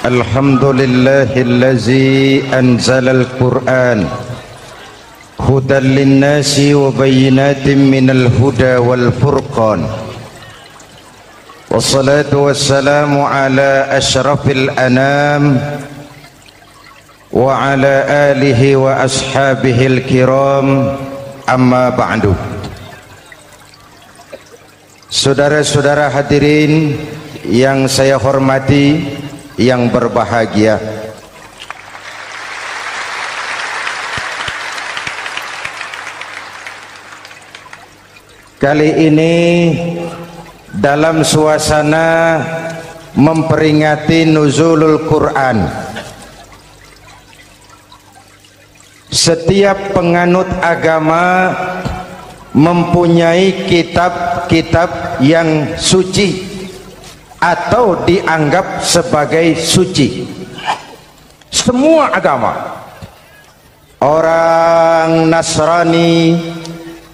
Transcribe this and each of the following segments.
Alhamdulillahillazi anzalal Qur'an hudan linnasi wa bayyinatin minal huda wal furqan. Wassalatu wassalamu ala asyrafil anam wa ala alihi wa ashabihil kiram, amma ba'du. Saudara-saudara hadirin yang saya hormati, yang berbahagia, kali ini dalam suasana memperingati nuzulul Quran, setiap penganut agama mempunyai kitab-kitab yang suci atau dianggap sebagai suci. Semua agama. Orang Nasrani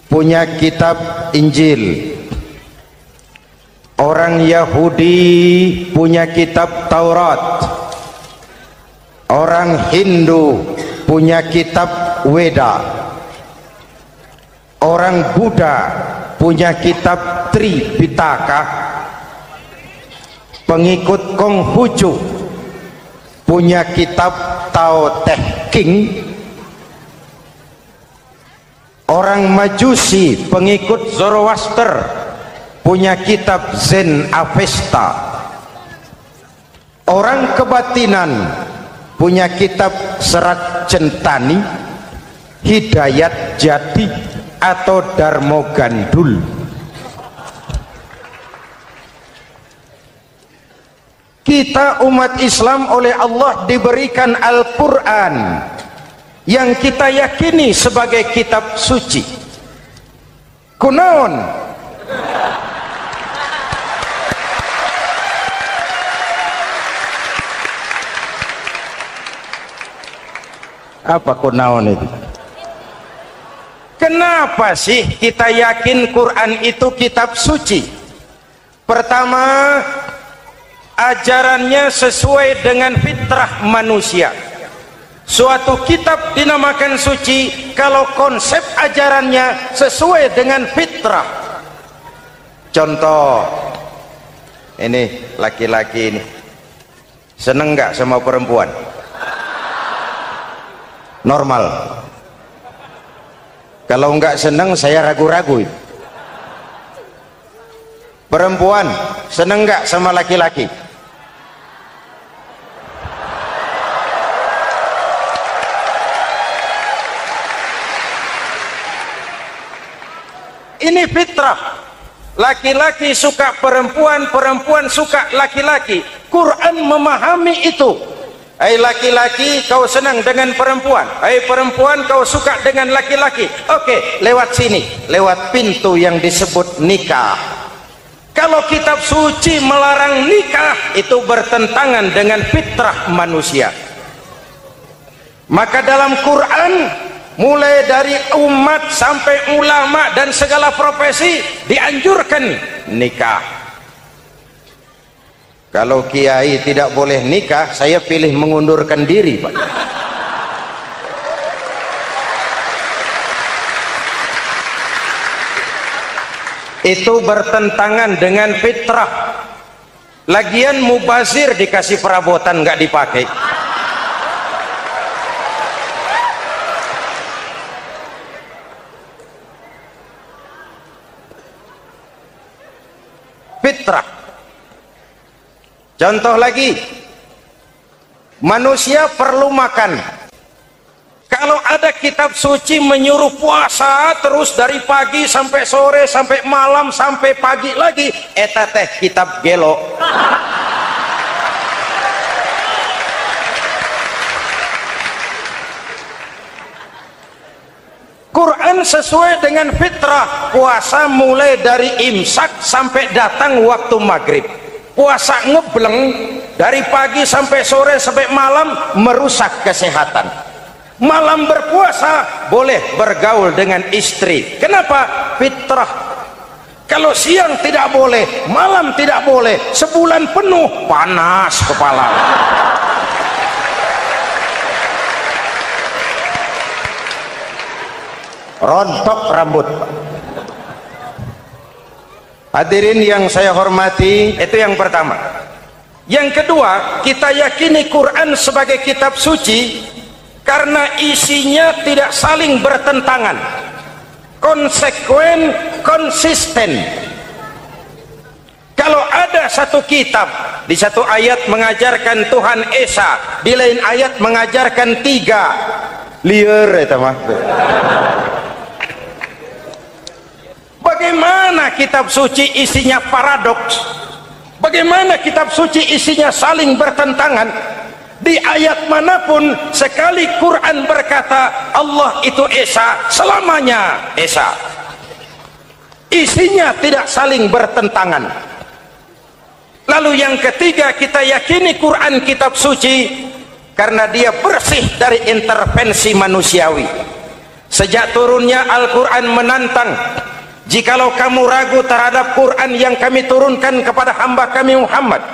punya kitab Injil, orang Yahudi punya kitab Taurat, orang Hindu punya kitab Weda, orang Buddha punya kitab Tripitaka, pengikut Konghucu punya kitab Tao Te Ching, orang Majusi pengikut Zoroaster punya kitab Zen Avesta, orang kebatinan punya kitab Serat Centani, Hidayat Jati atau Darmo Gandul. Kita umat Islam oleh Allah diberikan Al-Quran yang kita yakini sebagai kitab suci. Kunaon? Apa kunaon itu? Kenapa sih kita yakin Quran itu kitab suci? Pertama, ajarannya sesuai dengan fitrah manusia. Suatu kitab dinamakan suci kalau konsep ajarannya sesuai dengan fitrah. Contoh, ini laki-laki ini seneng nggak sama perempuan? Normal. Kalau nggak seneng saya ragu-ragu. Perempuan seneng nggak sama laki-laki? Ini fitrah. Laki-laki suka perempuan, perempuan suka laki-laki. Quran memahami itu. Hai laki-laki, kau senang dengan perempuan. Hai perempuan, kau suka dengan laki-laki. Oke, lewat sini, lewat pintu yang disebut nikah. Kalau kitab suci melarang nikah, itu bertentangan dengan fitrah manusia. Maka dalam Quran, mulai dari umat sampai ulama dan segala profesi dianjurkan nikah. Kalau kiai tidak boleh nikah, saya pilih mengundurkan diri, Pak. Itu bertentangan dengan fitrah. Lagian mubazir dikasih perabotan nggak dipakai. Fitrah. Contoh lagi, manusia perlu makan. Kalau ada kitab suci menyuruh puasa terus dari pagi sampai sore sampai malam sampai pagi lagi, eta teh kitab gelo. Quran sesuai dengan fitrah. Puasa mulai dari imsak sampai datang waktu maghrib. Puasa ngebleng dari pagi sampai sore sampai malam merusak kesehatan. Malam berpuasa boleh bergaul dengan istri. Kenapa? Fitrah. Kalau siang tidak boleh, malam tidak boleh, sebulan penuh panas kepala. rontok rambut. Hadirin yang saya hormati, itu yang pertama. Yang kedua, kita yakini Quran sebagai kitab suci karena isinya tidak saling bertentangan, konsekuen, konsisten. Kalau ada satu kitab di satu ayat mengajarkan Tuhan Esa, di lain ayat mengajarkan tiga, liar itu mah. Bagaimana kitab suci isinya paradoks? Bagaimana kitab suci isinya saling bertentangan? Di ayat manapun sekali Quran berkata Allah itu Esa, selamanya Esa. Isinya tidak saling bertentangan. Lalu yang ketiga, kita yakini Quran kitab suci karena dia bersih dari intervensi manusiawi. Sejak turunnya Al-Quran menantang, jikalau kamu ragu terhadap Quran yang kami turunkan kepada hamba kami Muhammad,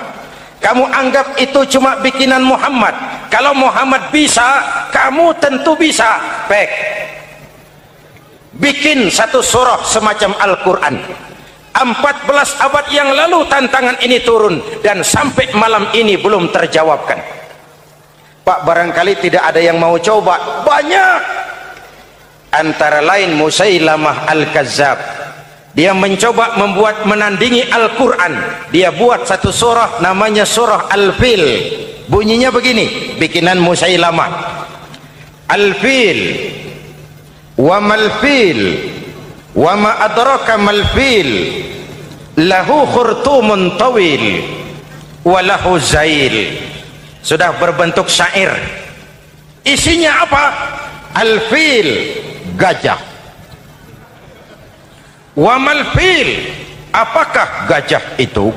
kamu anggap itu cuma bikinan Muhammad. Kalau Muhammad bisa, kamu tentu bisa. Baik, bikin satu surah semacam Al-Quran. 14 abad yang lalu tantangan ini turun dan sampai malam ini belum terjawabkan. Pak, barangkali tidak ada yang mau coba. Banyak, antara lain Musailamah Al-Kazzab. Dia mencoba membuat menandingi Al-Quran. Dia buat satu surah namanya surah Al-Fil. Bunyinya begini, bikinan Musailamah. Al-Fil, wa mal-fil, wa ma adraka mal-fil, lahu khurtumun tawil, wa lahu zail. Sudah berbentuk syair. Isinya apa? Al-Fil, gajah. Wamal fil, apakah gajah itu?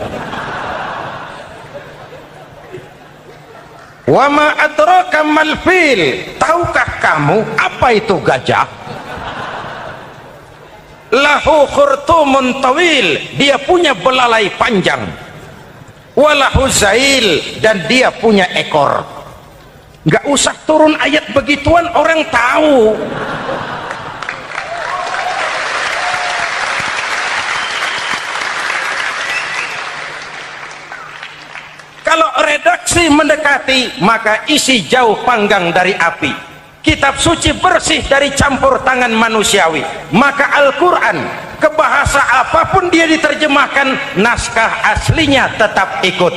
Wama adraka mal fil, tahukah kamu apa itu gajah? Lahu khurtumun tawil, dia punya belalai panjang. Walahu zail, dan dia punya ekor. Nggak usah turun ayat begituan, orang tahu. Kalau redaksi mendekati, maka isi jauh panggang dari api. Kitab suci bersih dari campur tangan manusiawi. Maka Al-Quran, ke bahasa apapun dia diterjemahkan, naskah aslinya tetap ikut.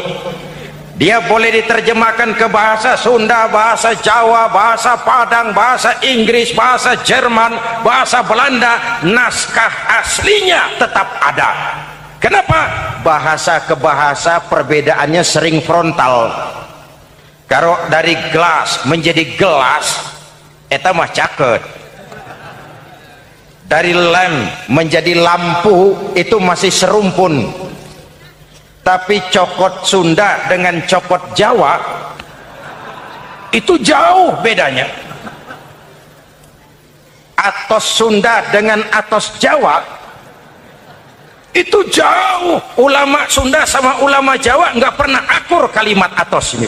Dia boleh diterjemahkan ke bahasa Sunda, bahasa Jawa, bahasa Padang, bahasa Inggris, bahasa Jerman, bahasa Belanda, naskah aslinya tetap ada. Kenapa? Bahasa ke bahasa perbedaannya sering frontal. Kalau dari gelas menjadi gelas, eta mah caket. Dari lem menjadi lampu, itu masih serumpun. Tapi cokot Sunda dengan cokot Jawa, itu jauh bedanya. Atos Sunda dengan atos Jawa, itu jauh. Ulama Sunda sama ulama Jawa nggak pernah akur kalimat atos ini.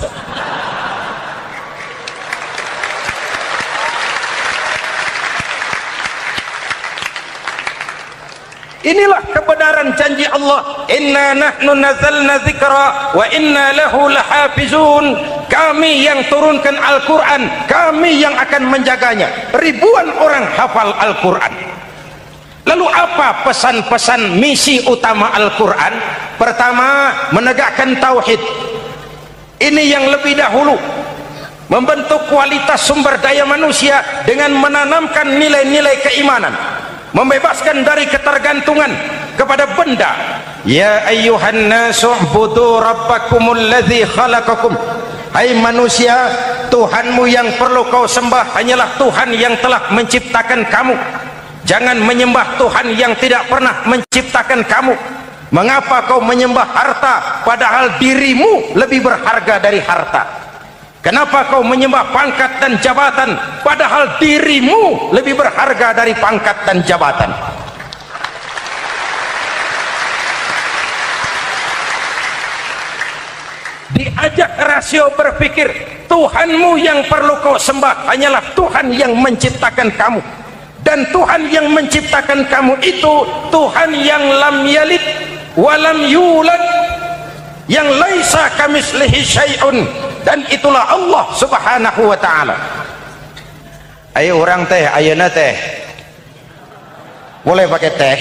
Inilah kebenaran janji Allah, inna nahnu nazzalna dzikra wa inna lahu lahafizun. Kami yang turunkan Al-Quran, kami yang akan menjaganya. Ribuan orang hafal Al-Quran. Lalu apa pesan-pesan misi utama Al-Quran? Pertama, menegakkan tauhid. Ini yang lebih dahulu. Membentuk kualitas sumber daya manusia dengan menanamkan nilai-nilai keimanan, membebaskan dari ketergantungan kepada benda. Ya ayyuhan nasu ubudu rabbakumul ladzi khalaqakum. Hai manusia, Tuhanmu yang perlu kau sembah hanyalah Tuhan yang telah menciptakan kamu. Jangan menyembah Tuhan yang tidak pernah menciptakan kamu. Mengapa kau menyembah harta padahal dirimu lebih berharga dari harta? Kenapa kau menyembah pangkat dan jabatan padahal dirimu lebih berharga dari pangkat dan jabatan? Diajak rasio berpikir, Tuhanmu yang perlu kau sembah hanyalah Tuhan yang menciptakan kamu. Dan Tuhan yang menciptakan kamu itu Tuhan yang lam yalid walam yulad, yang laisa kamislihi syai'un, dan itulah Allah subhanahu wa ta'ala. Ayo orang teh, ayeuna teh boleh pakai teh,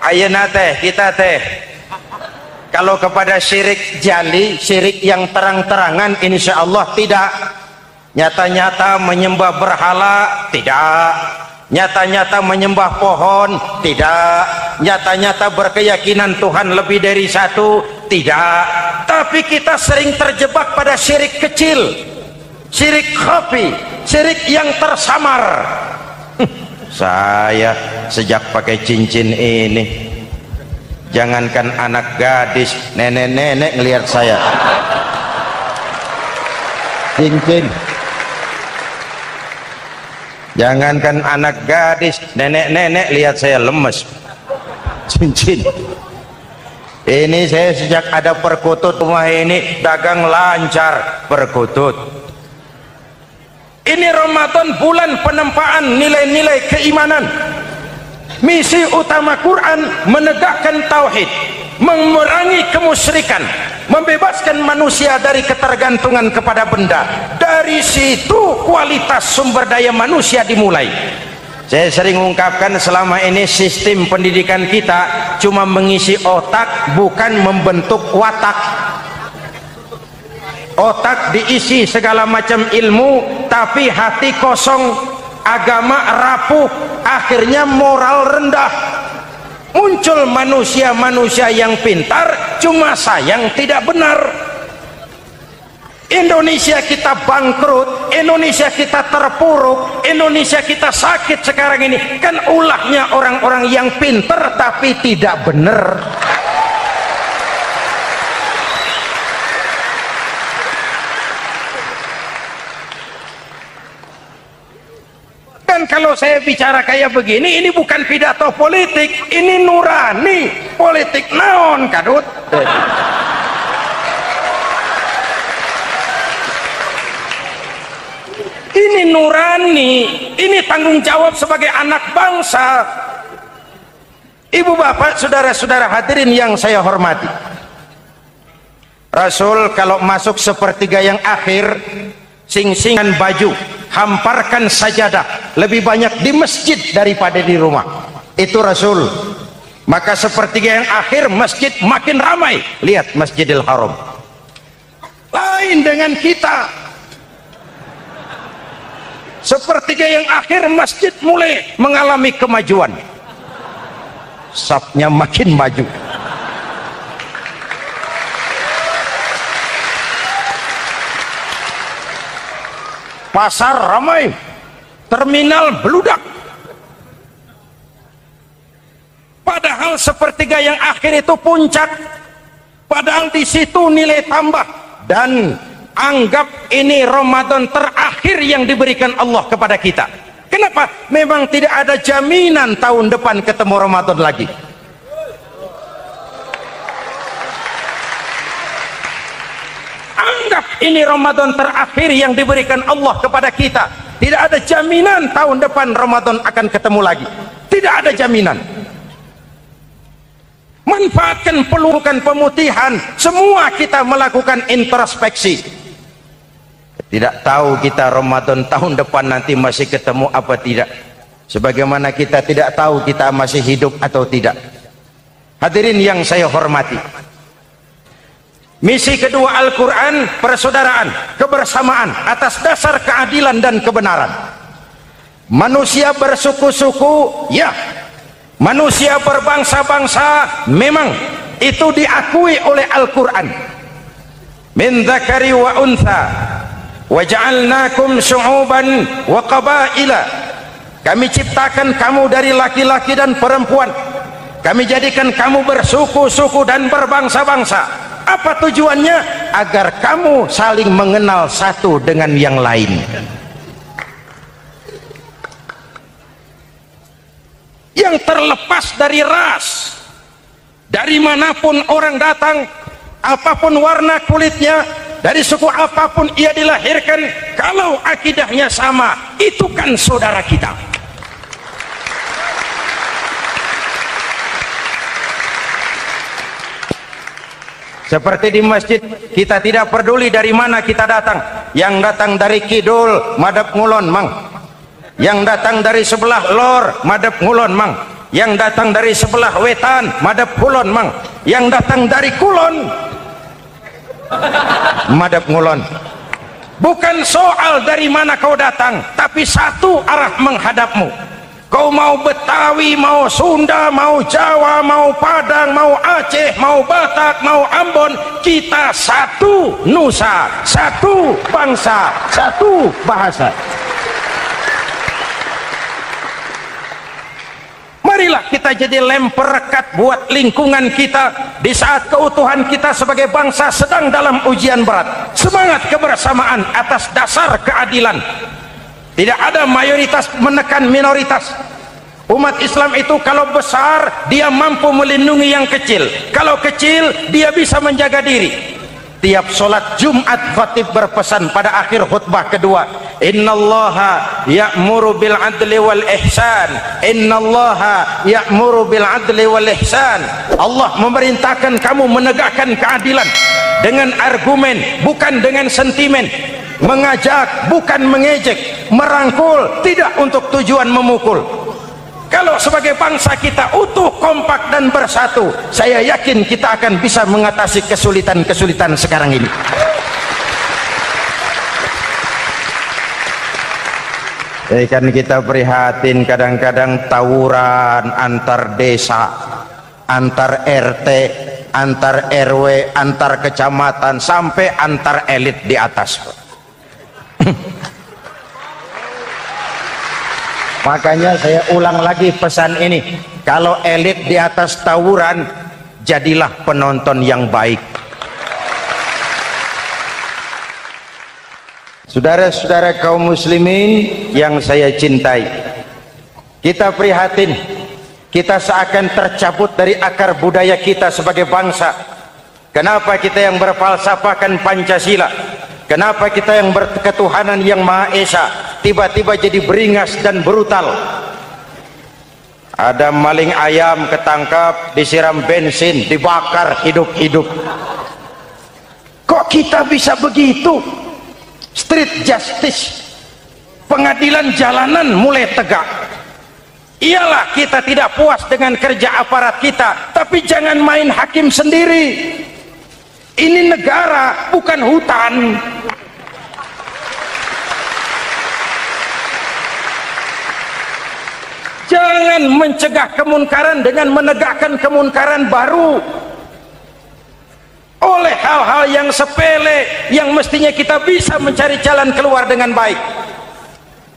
ayeuna teh kita teh kalau kepada syirik jali, syirik yang terang-terangan, insya Allah tidak. Nyata-nyata menyembah berhala, tidak. Nyata-nyata menyembah pohon, tidak. Nyata-nyata berkeyakinan Tuhan lebih dari satu, tidak. Tapi kita sering terjebak pada syirik kecil, syirik khafi, syirik yang tersamar. Saya sejak pakai cincin ini, jangankan anak gadis, nenek-nenek ngelihat saya cincin. Jangankan anak gadis, nenek-nenek lihat saya lemes cincin. Ini saya sejak ada perkutut rumah ini dagang lancar perkutut. Ini Ramadan bulan penempaan nilai-nilai keimanan. Misi utama Quran menegakkan tauhid, memerangi kemusyrikan, membebaskan manusia dari ketergantungan kepada benda. Dari situ kualitas sumber daya manusia dimulai. Saya sering ungkapkan selama ini sistem pendidikan kita cuma mengisi otak, bukan membentuk watak. Otak diisi segala macam ilmu, tapi hati kosong, agama rapuh, akhirnya moral rendah. Muncul manusia-manusia yang pintar, cuma sayang tidak benar. Indonesia kita bangkrut, Indonesia kita terpuruk, Indonesia kita sakit sekarang ini kan ulahnya orang-orang yang pintar tapi tidak benar. Dan kalau saya bicara kayak begini, ini bukan pidato politik, ini nurani. Politik naon kadut. Ini nurani, ini tanggung jawab sebagai anak bangsa. Ibu bapak, saudara-saudara hadirin yang saya hormati, Rasul kalau masuk sepertiga yang akhir, sing-singan baju, hamparkan sajadah, lebih banyak di masjid daripada di rumah. Itu Rasul. Maka sepertiga yang akhir masjid makin ramai. Lihat Masjidil Haram. Lain dengan kita. Sepertiga yang akhir masjid mulai mengalami kemajuan. Safnya makin maju. Pasar ramai, terminal beludak. Padahal sepertiga yang akhir itu puncak. Padahal di situ nilai tambah. Dan anggap ini Ramadan terakhir yang diberikan Allah kepada kita. Kenapa? Memang tidak ada jaminan tahun depan ketemu Ramadan lagi. Anggap ini Ramadan terakhir yang diberikan Allah kepada kita. Tidak ada jaminan tahun depan Ramadan akan ketemu lagi. Tidak ada jaminan. Manfaatkan pelukan pemutihan. Semua kita melakukan introspeksi. Tidak tahu kita Ramadan tahun depan nanti masih ketemu apa tidak. Sebagaimana kita tidak tahu kita masih hidup atau tidak. Hadirin yang saya hormati, misi kedua Al-Quran, persaudaraan, kebersamaan atas dasar keadilan dan kebenaran. Manusia bersuku-suku, ya. Manusia berbangsa-bangsa, memang itu diakui oleh Al-Quran. Min dzakari wa untha wa ja'alnakum syu'uban wa qabaila. Kami ciptakan kamu dari laki-laki dan perempuan. Kami jadikan kamu bersuku-suku dan berbangsa-bangsa. Apa tujuannya? Agar kamu saling mengenal satu dengan yang lain. Yang terlepas dari ras, dari manapun orang datang, apapun warna kulitnya, dari suku apapun ia dilahirkan, kalau akidahnya sama, itu kan saudara kita. Seperti di masjid, kita tidak peduli dari mana kita datang. Yang datang dari kidul, madep ngulon mang. Yang datang dari sebelah lor, madep ngulon mang. Yang datang dari sebelah wetan, madep kulon mang. Yang datang dari kulon, madep ngulon. Bukan soal dari mana kau datang, tapi satu arah menghadapmu. Kau mau Betawi, mau Sunda, mau Jawa, mau Padang, mau Aceh, mau Batak, mau Ambon, kita satu nusa, satu bangsa, satu bahasa. Marilah kita jadi lem perekat buat lingkungan kita di saat keutuhan kita sebagai bangsa sedang dalam ujian berat. Semangat kebersamaan atas dasar keadilan. Tidak ada mayoritas menekan minoritas. Umat Islam itu kalau besar dia mampu melindungi yang kecil, kalau kecil dia bisa menjaga diri. Tiap sholat Jumat khatib berpesan pada akhir khutbah kedua, innallaha ya'muru bil adli wal ihsan, innallaha ya'muru bil adli wal ihsan. Allah memerintahkan kamu menegakkan keadilan dengan argumen, bukan dengan sentimen. Mengajak, bukan mengejek. Merangkul, tidak untuk tujuan memukul. Kalau sebagai bangsa kita utuh, kompak dan bersatu, saya yakin kita akan bisa mengatasi kesulitan-kesulitan sekarang ini. Kan kita prihatin kadang-kadang tawuran antar desa, antar RT, antar RW, antar kecamatan, sampai antar elit di atas. Makanya saya ulang lagi pesan ini, kalau elit di atas tawuran, jadilah penonton yang baik. Saudara-saudara kaum muslimin yang saya cintai, kita prihatin, kita seakan tercabut dari akar budaya kita sebagai bangsa. Kenapa kita yang berfalsafahkan Pancasila, kenapa kita yang berketuhanan yang Maha Esa tiba-tiba jadi beringas dan brutal? Ada maling ayam ketangkap, disiram bensin, dibakar hidup-hidup. Kok kita bisa begitu? Street justice, pengadilan jalanan mulai tegak. Iyalah kita tidak puas dengan kerja aparat kita, tapi jangan main hakim sendiri. Ini negara, bukan hutan. Jangan mencegah kemunkaran dengan menegakkan kemunkaran baru. Oleh hal-hal yang sepele yang mestinya kita bisa mencari jalan keluar dengan baik.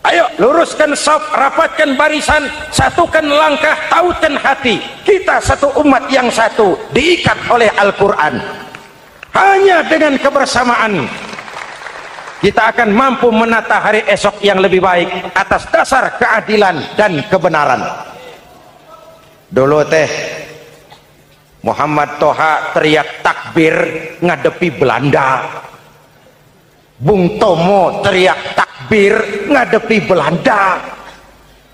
Ayo luruskan saf, rapatkan barisan, satukan langkah, tautkan hati. Kita satu umat yang satu, diikat oleh Al-Quran. Hanya dengan kebersamaan kita akan mampu menata hari esok yang lebih baik atas dasar keadilan dan kebenaran. Dulu teh Muhammad Toha teriak takbir ngadepi Belanda, Bung Tomo teriak takbir ngadepi Belanda,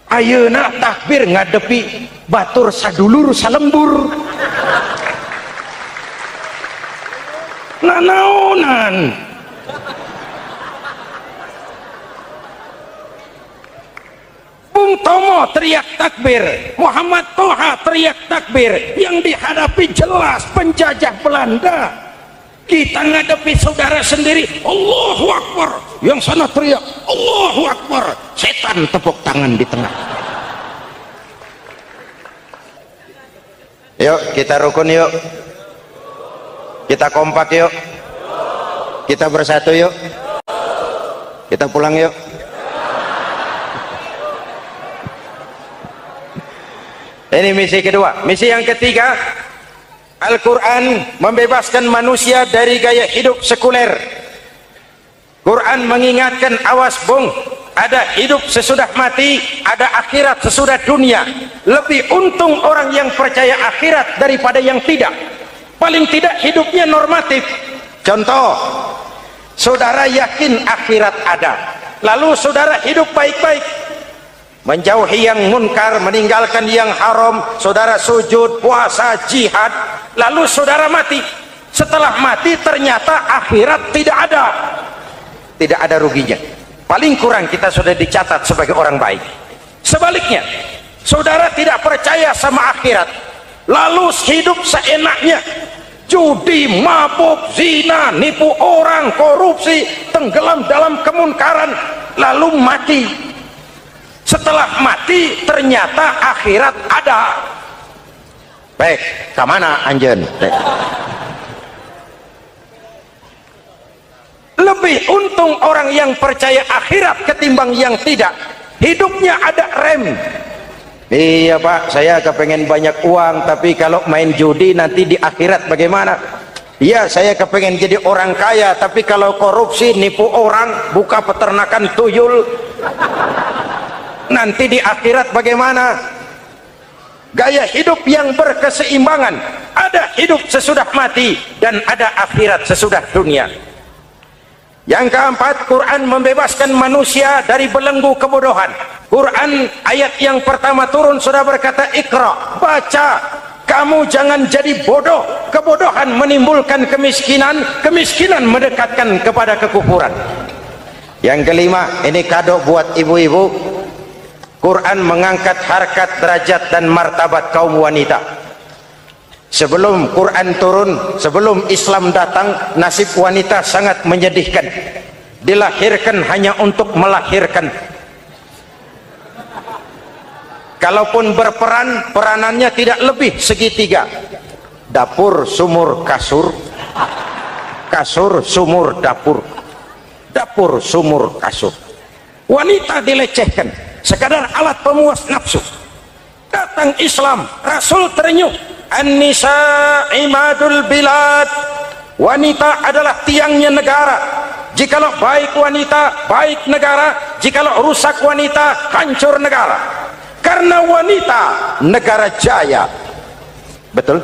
ayeuna takbir ngadepi batur sadulur salembur. Nanaonan Bung Tomo teriak takbir, Muhammad Toha teriak takbir, yang dihadapi jelas penjajah Belanda. Kita ngadepi saudara sendiri, Allahu Akbar, yang sana teriak Allahu Akbar, setan tepuk tangan di tengah. Yuk kita rukun, yuk kita kompak, yuk kita bersatu, yuk kita pulang, yuk. Ini misi kedua. Misi yang ketiga, Al-Quran membebaskan manusia dari gaya hidup sekuler. Quran mengingatkan, awas bung, ada hidup sesudah mati, ada akhirat sesudah dunia. Lebih untung orang yang percaya akhirat daripada yang tidak. Paling tidak hidupnya normatif. Contoh, saudara yakin akhirat ada, lalu saudara hidup baik-baik, menjauhi yang munkar, meninggalkan yang haram, saudara sujud, puasa, jihad, lalu saudara mati, Setelah mati ternyata akhirat tidak ada ruginya. Paling kurang kita sudah dicatat sebagai orang baik. Sebaliknya, saudara tidak percaya sama akhirat, lalu hidup seenaknya, judi, mabuk, zina, nipu orang, korupsi, tenggelam dalam kemunkaran, lalu mati. Setelah mati ternyata akhirat ada. Baik, kemana anjen? Lebih untung orang yang percaya akhirat ketimbang yang tidak. Hidupnya ada rem. Iya Pak, saya kepengen banyak uang, tapi kalau main judi nanti di akhirat bagaimana? Iya, saya kepengen jadi orang kaya, tapi kalau korupsi, nipu orang, buka peternakan tuyul, nanti di akhirat bagaimana? Gaya hidup yang berkeseimbangan. Ada hidup sesudah mati dan ada akhirat sesudah dunia. Yang keempat, Quran membebaskan manusia dari belenggu kebodohan. Quran ayat yang pertama turun sudah berkata, Iqra, baca, kamu jangan jadi bodoh. Kebodohan menimbulkan kemiskinan, kemiskinan mendekatkan kepada kekufuran. Yang kelima, ini kado buat ibu-ibu, Quran mengangkat harkat, derajat dan martabat kaum wanita. Sebelum Quran turun, sebelum Islam datang, nasib wanita sangat menyedihkan. Dilahirkan hanya untuk melahirkan. Kalaupun berperan, peranannya tidak lebih segitiga. Dapur, sumur, kasur. Kasur, sumur, dapur. Dapur, sumur, kasur. Wanita dilecehkan, sekadar alat pemuas nafsu. Datang Islam, Rasul terenyuh. An-nisa imadul bilad. Wanita adalah tiangnya negara. Jikalau baik wanita, baik negara. Jikalau rusak wanita, hancur negara. Karena wanita, negara jaya. Betul?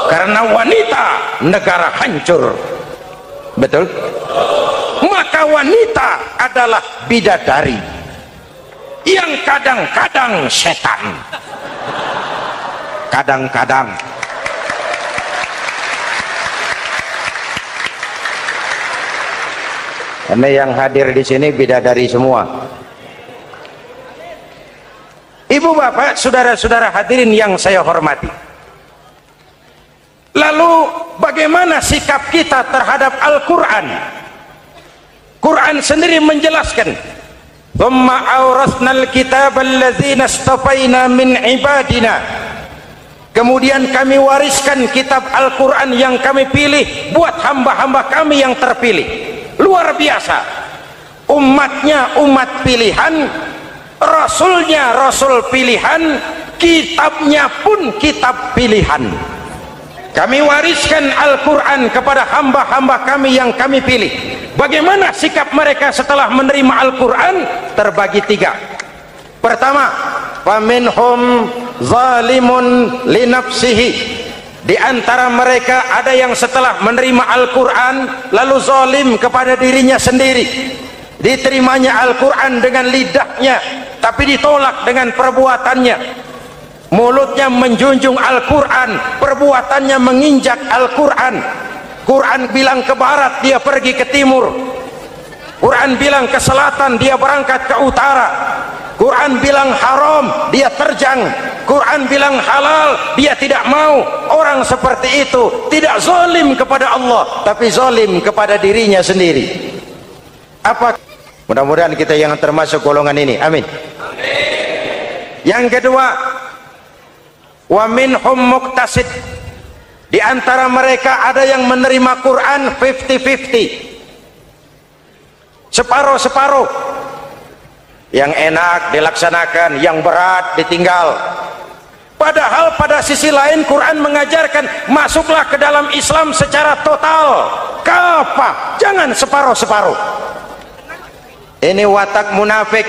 Karena wanita, negara hancur. Betul? Maka wanita adalah bidadari yang kadang-kadang setan. Kadang-kadang. Karena yang hadir di sini bidadari semua. Ibu bapak, saudara-saudara hadirin yang saya hormati. Lalu bagaimana sikap kita terhadap Al-Quran? Quran sendiri menjelaskan, "Tsumma awrasnal kitaba alladzina istafaina min ibadina." Kemudian kami wariskan kitab Al-Quran yang kami pilih buat hamba-hamba kami yang terpilih. Luar biasa. Umatnya umat pilihan, Rasulnya Rasul pilihan, kitabnya pun kitab pilihan. Kami wariskan Al-Quran kepada hamba-hamba kami yang kami pilih. Bagaimana sikap mereka setelah menerima Al-Quran? Terbagi tiga. Pertama, faminhum zalimun li nafsihi. Di antara mereka ada yang setelah menerima Al-Quran lalu zalim kepada dirinya sendiri. Diterimanya Al-Quran dengan lidahnya, tapi ditolak dengan perbuatannya. Mulutnya menjunjung Al-Quran, perbuatannya menginjak Al-Quran. Quran bilang ke barat, dia pergi ke timur. Quran bilang ke selatan, dia berangkat ke utara. Quran bilang haram, dia terjang. Quran bilang halal, dia tidak mau. Orang seperti itu tidak zalim kepada Allah, tapi zalim kepada dirinya sendiri. Apa? Mudah-mudahan kita yang termasuk golongan ini. Amin. Yang kedua, wa minhum muqtasid. Di antara mereka ada yang menerima Quran 50-50. Separuh-separuh. Yang enak dilaksanakan, yang berat ditinggal. Padahal pada sisi lain Quran mengajarkan masuklah ke dalam Islam secara total, kafah, jangan separuh-separuh. Ini watak munafik.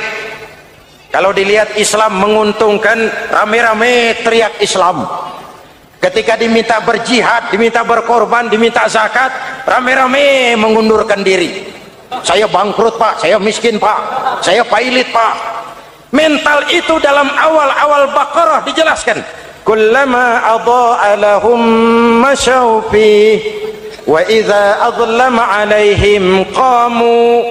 Kalau dilihat Islam menguntungkan, rame-rame teriak Islam. Ketika diminta berjihad, diminta berkorban, diminta zakat, rame-rame mengundurkan diri. Saya bangkrut pak, saya miskin pak, saya pailit pak. Mental itu dalam awal-awal Baqarah dijelaskan. kullama adha'a lahum masyaw fihi wa idza adlama alaihim qamu.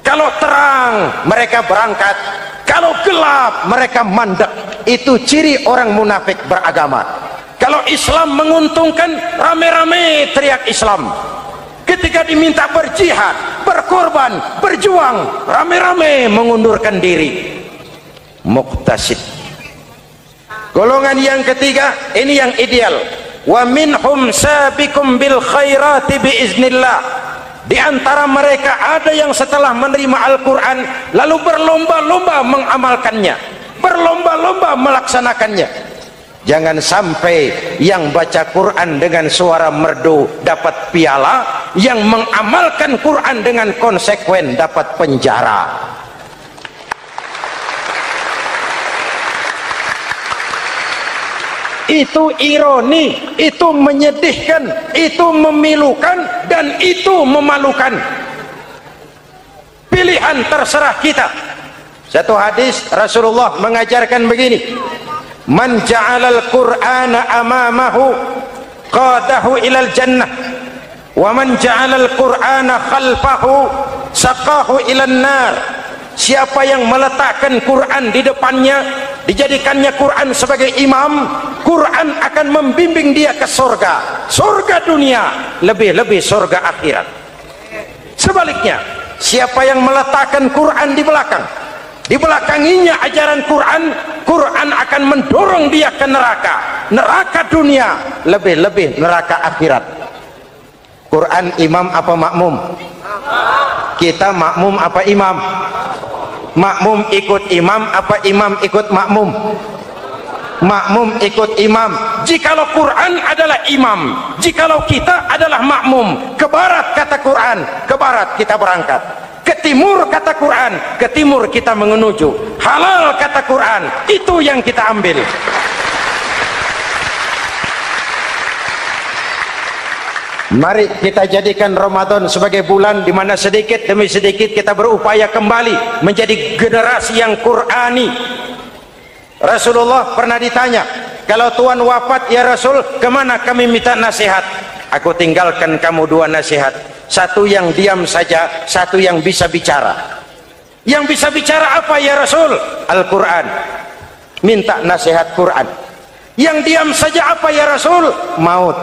Kalau terang mereka berangkat, kalau gelap mereka mandek. Itu ciri orang munafik beragama. Kalau Islam menguntungkan, rame-rame teriak Islam. Ketika diminta berjihad, berkorban, berjuang, rame-rame mengundurkan diri. Muqtasid. Golongan yang ketiga, ini yang ideal. Wa minhum sabiqum bil khairati biiznillah. Di antara mereka ada yang setelah menerima Al-Quran lalu berlomba-lomba mengamalkannya, berlomba-lomba melaksanakannya. Jangan sampai yang baca Quran dengan suara merdu dapat piala, yang mengamalkan Quran dengan konsekuen dapat penjara. Itu ironi, itu menyedihkan, itu memilukan, dan itu memalukan. Pilihan terserah kita. Satu hadis Rasulullah mengajarkan begini: man ja'alal qur'ana amamahu qadahu ilal jannah, wa man ja'alal qur'ana khalfahu saqahu ilan nar. Siapa yang meletakkan Quran di depannya, dijadikannya Quran sebagai imam, Quran akan membimbing dia ke surga, surga dunia, lebih-lebih surga akhirat. Sebaliknya, siapa yang meletakkan Quran di belakang, dibelakanginya ajaran Quran, Quran akan mendorong dia ke neraka, neraka dunia, lebih-lebih neraka akhirat. Quran imam apa makmum? Kita makmum apa imam? Makmum ikut imam apa imam ikut makmum? Makmum ikut imam. Jikalau Quran adalah imam, jikalau kita adalah makmum, ke barat kata Quran, ke barat kita berangkat. Ke timur kata Quran, ke timur kita menuju. Halal kata Quran, itu yang kita ambil. Mari kita jadikan Ramadan sebagai bulan di mana sedikit demi sedikit kita berupaya kembali menjadi generasi yang Qurani. Rasulullah pernah ditanya, kalau Tuhan wafat ya Rasul, kemana kami minta nasihat? Aku tinggalkan kamu dua nasihat, satu yang diam saja, satu yang bisa bicara. Yang bisa bicara apa ya Rasul? Al-Quran. Minta nasihat Quran. Yang diam saja apa ya Rasul? Maut.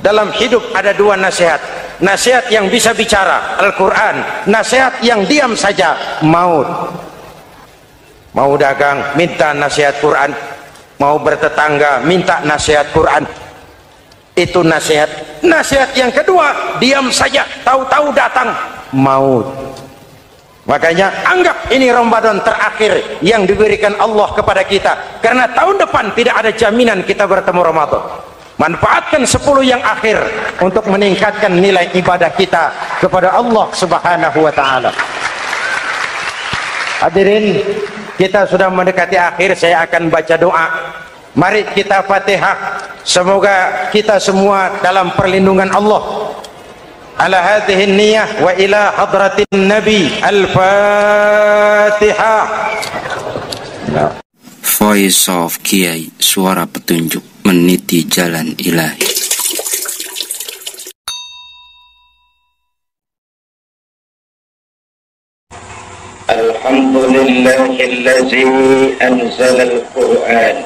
Dalam hidup ada dua nasihat, nasihat yang bisa bicara Al-Quran, nasihat yang diam saja maut. Mau dagang minta nasihat Quran, mau bertetangga minta nasihat Quran. Itu nasihat. Nasihat yang kedua, diam saja, tahu-tahu datang maut. Makanya anggap ini Ramadan terakhir yang diberikan Allah kepada kita, karena tahun depan tidak ada jaminan kita bertemu Ramadan. Manfaatkan 10 yang akhir untuk meningkatkan nilai ibadah kita kepada Allah Subhanahu wa taala. Hadirin, kita sudah mendekati akhir, saya akan baca doa. Mari kita Fatihah. Semoga kita semua dalam perlindungan Allah. Ala hadhihi niyyah wa ila hadratin Nabi. Al-Fatihah. Voice of Kiai, suara petunjuk meniti jalan ilahi. Alhamdulillahillazi anzala al-Qur'an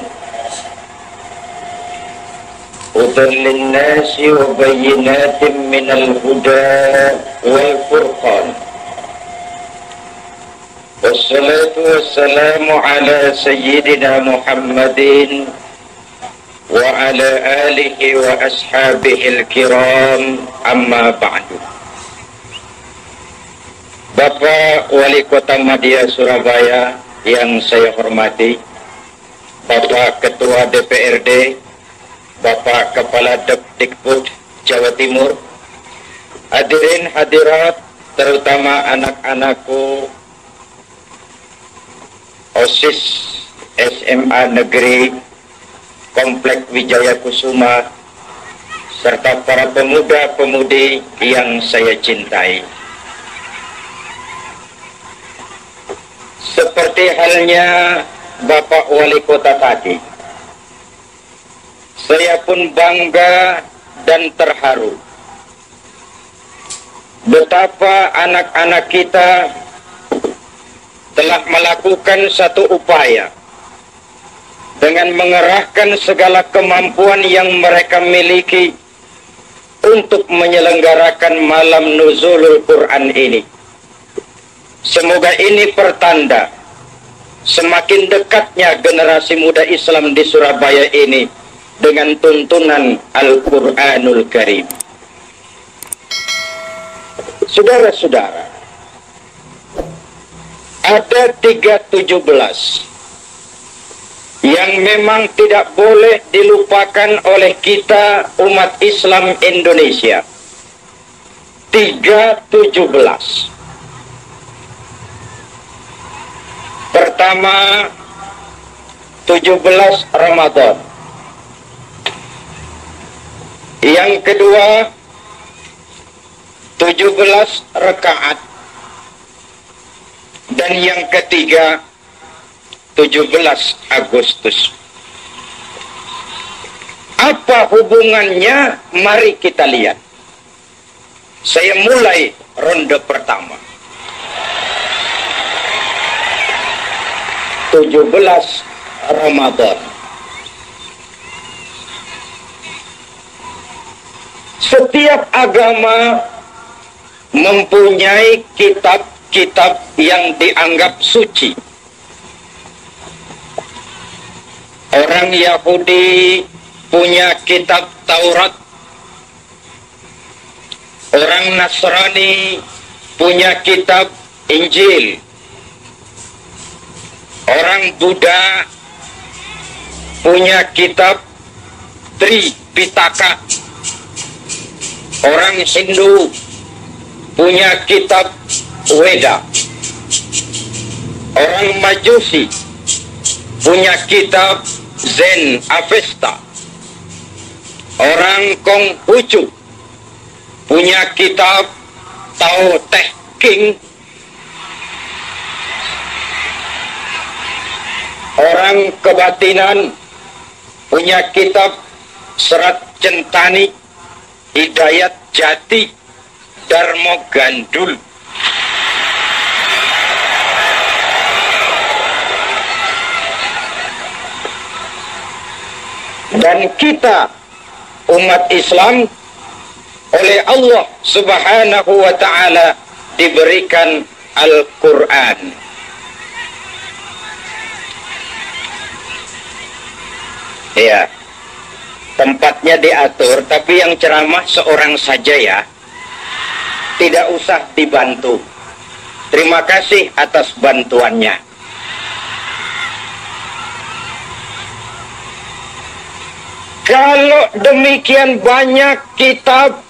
hudan lin-nasi wa bayyinatin minal huda wal furqan. Wassalatu wassalamu ala sayyidina Muhammadin wa ala alihi wa ashabihil kiram, amma ba'du. Bapak Wali Kota Madya Surabaya yang saya hormati, Bapak Ketua DPRD, Bapak Kepala Depdikbud Jawa Timur, hadirin hadirat, terutama anak-anakku OSIS SMA Negeri Komplek Wijaya Kusuma, serta para pemuda-pemudi yang saya cintai. Seperti halnya Bapak Wali Kota tadi, Saya pun bangga dan terharu betapa anak-anak kita telah melakukan satu upaya dengan mengerahkan segala kemampuan yang mereka miliki untuk menyelenggarakan malam nuzulul Quran ini. Semoga ini pertanda semakin dekatnya generasi muda Islam di Surabaya ini dengan tuntunan Al-Quranul Karim. Saudara-saudara, ada 317 yang memang tidak boleh dilupakan oleh kita umat Islam Indonesia. 317. Pertama, 17 Ramadan. Yang kedua, 17 rakaat. Dan yang ketiga, 17 Agustus. Apa hubungannya? Mari kita lihat. Saya mulai ronde pertama. 17 Ramadan. Setiap agama mempunyai kitab-kitab yang dianggap suci. Orang Yahudi punya kitab Taurat. Orang Nasrani punya kitab Injil. Orang Buddha punya kitab Tripitaka. Orang Hindu punya kitab Weda. Orang Majusi punya kitab Zen Avesta. Orang Konghucu punya kitab Tao Te King. Orang kebatinan punya kitab Serat Centani, Hidayat Jati, Darmo Gandul. Dan kita umat Islam oleh Allah Subhanahu wa ta'ala diberikan Al-Quran. Ya, tempatnya diatur, tapi yang ceramah seorang saja ya. Tidak usah dibantu. Terima kasih atas bantuannya. Kalau demikian banyak kitab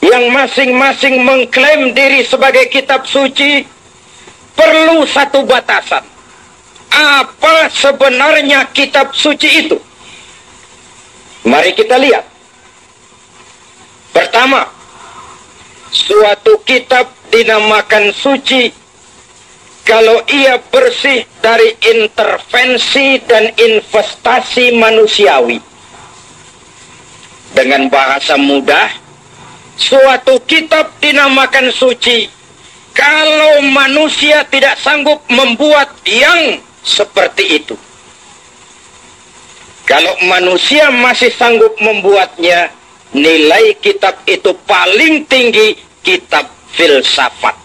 yang masing-masing mengklaim diri sebagai kitab suci, perlu satu batasan. Apa sebenarnya kitab suci itu? Mari kita lihat. Pertama, suatu kitab dinamakan suci kalau ia bersih dari intervensi dan investasi manusiawi. Dengan bahasa mudah, suatu kitab dinamakan suci kalau manusia tidak sanggup membuat yang seperti itu. Kalau manusia masih sanggup membuatnya, nilai kitab itu paling tinggi kitab filsafat.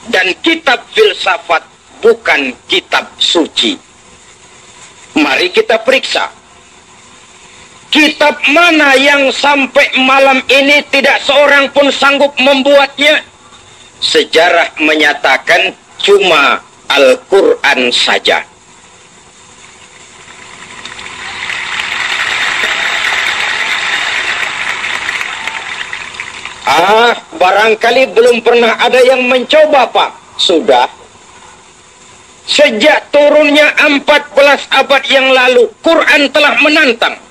Dan kitab filsafat bukan kitab suci. Mari kita periksa. Kitab mana yang sampai malam ini tidak seorang pun sanggup membuatnya? Sejarah menyatakan cuma Al-Quran saja. Barangkali belum pernah ada yang mencoba, Pak. Sudah. Sejak turunnya 14 abad yang lalu, Quran telah menantang.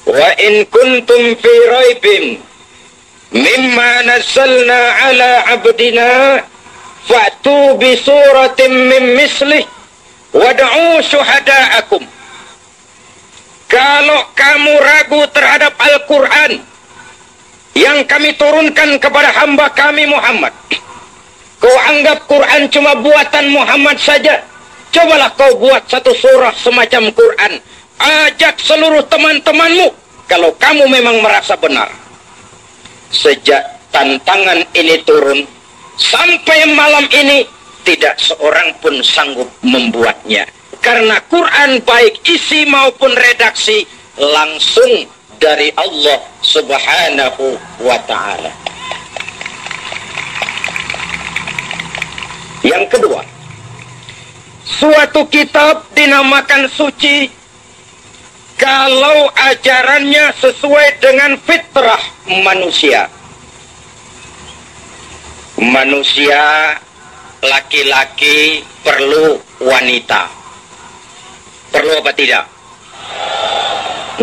Wa in kuntum fi raibin mimma nazzalna ala abdina fa'tu bi suratin min mislih wad'u syuhada'akum. Kalau kamu ragu terhadap Al-Quran yang kami turunkan kepada hamba kami Muhammad, kau anggap Quran cuma buatan Muhammad saja, cobalah kau buat satu surah semacam Quran. Ajak seluruh teman-temanmu kalau kamu memang merasa benar. Sejak tantangan ini turun sampai malam ini, tidak seorang pun sanggup membuatnya. Karena Quran baik isi maupun redaksi langsung dari Allah Subhanahu wa ta'ala. Yang kedua, suatu kitab dinamakan suci kalau ajarannya sesuai dengan fitrah manusia. Manusia laki-laki perlu wanita. Perlu apa tidak?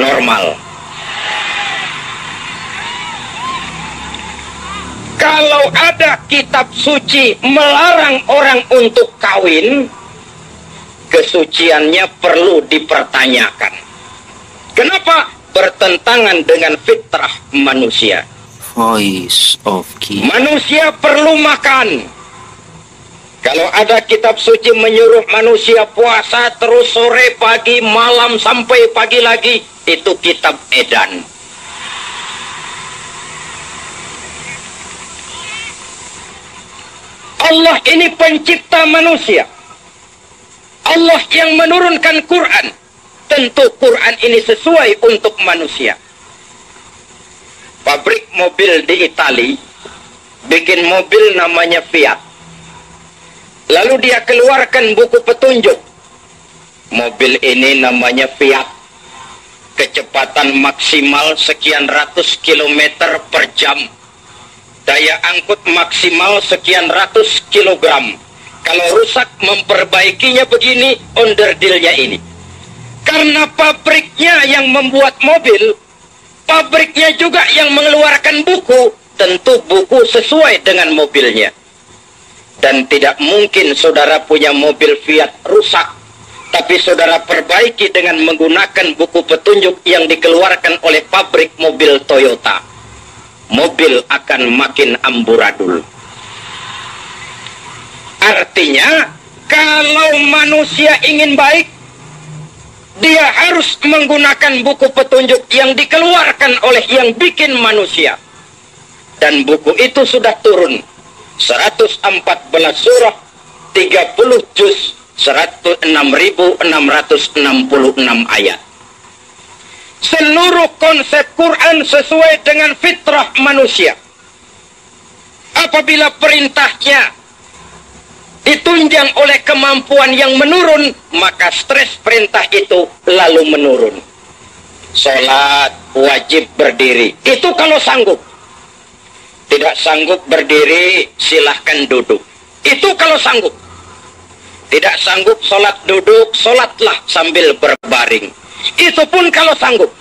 Normal. Kalau ada kitab suci melarang orang untuk kawin, kesuciannya perlu dipertanyakan. Kenapa? Bertentangan dengan fitrah manusia. Voice of Ki. Manusia perlu makan. Kalau ada kitab suci menyuruh manusia puasa terus sore, pagi, malam, sampai pagi lagi, itu kitab edan. Allah ini pencipta manusia. Allah yang menurunkan Quran. Tentu Quran ini sesuai untuk manusia. Pabrik mobil di Itali bikin mobil namanya Fiat. Lalu dia keluarkan buku petunjuk. Mobil ini namanya Fiat. Kecepatan maksimal sekian ratus kilometer per jam. Daya angkut maksimal sekian ratus kilogram. Kalau rusak memperbaikinya begini, onderdilnya ini. Karena pabriknya yang membuat mobil, pabriknya juga yang mengeluarkan buku, tentu buku sesuai dengan mobilnya. Dan tidak mungkin saudara punya mobil Fiat rusak, tapi saudara perbaiki dengan menggunakan buku petunjuk yang dikeluarkan oleh pabrik mobil Toyota. Mobil akan makin amburadul. Artinya, kalau manusia ingin baik, dia harus menggunakan buku petunjuk yang dikeluarkan oleh yang bikin manusia. Dan buku itu sudah turun. 114 surah, 30 juz, 106.666 ayat. Seluruh konsep Quran sesuai dengan fitrah manusia. Apabila perintahnya ditunjang oleh kemampuan yang menurun, maka stres perintah itu lalu menurun. Salat wajib berdiri, itu kalau sanggup. Tidak sanggup berdiri, silahkan duduk. Itu kalau sanggup. Tidak sanggup sholat duduk, sholatlah sambil berbaring. Itu pun kalau sanggup.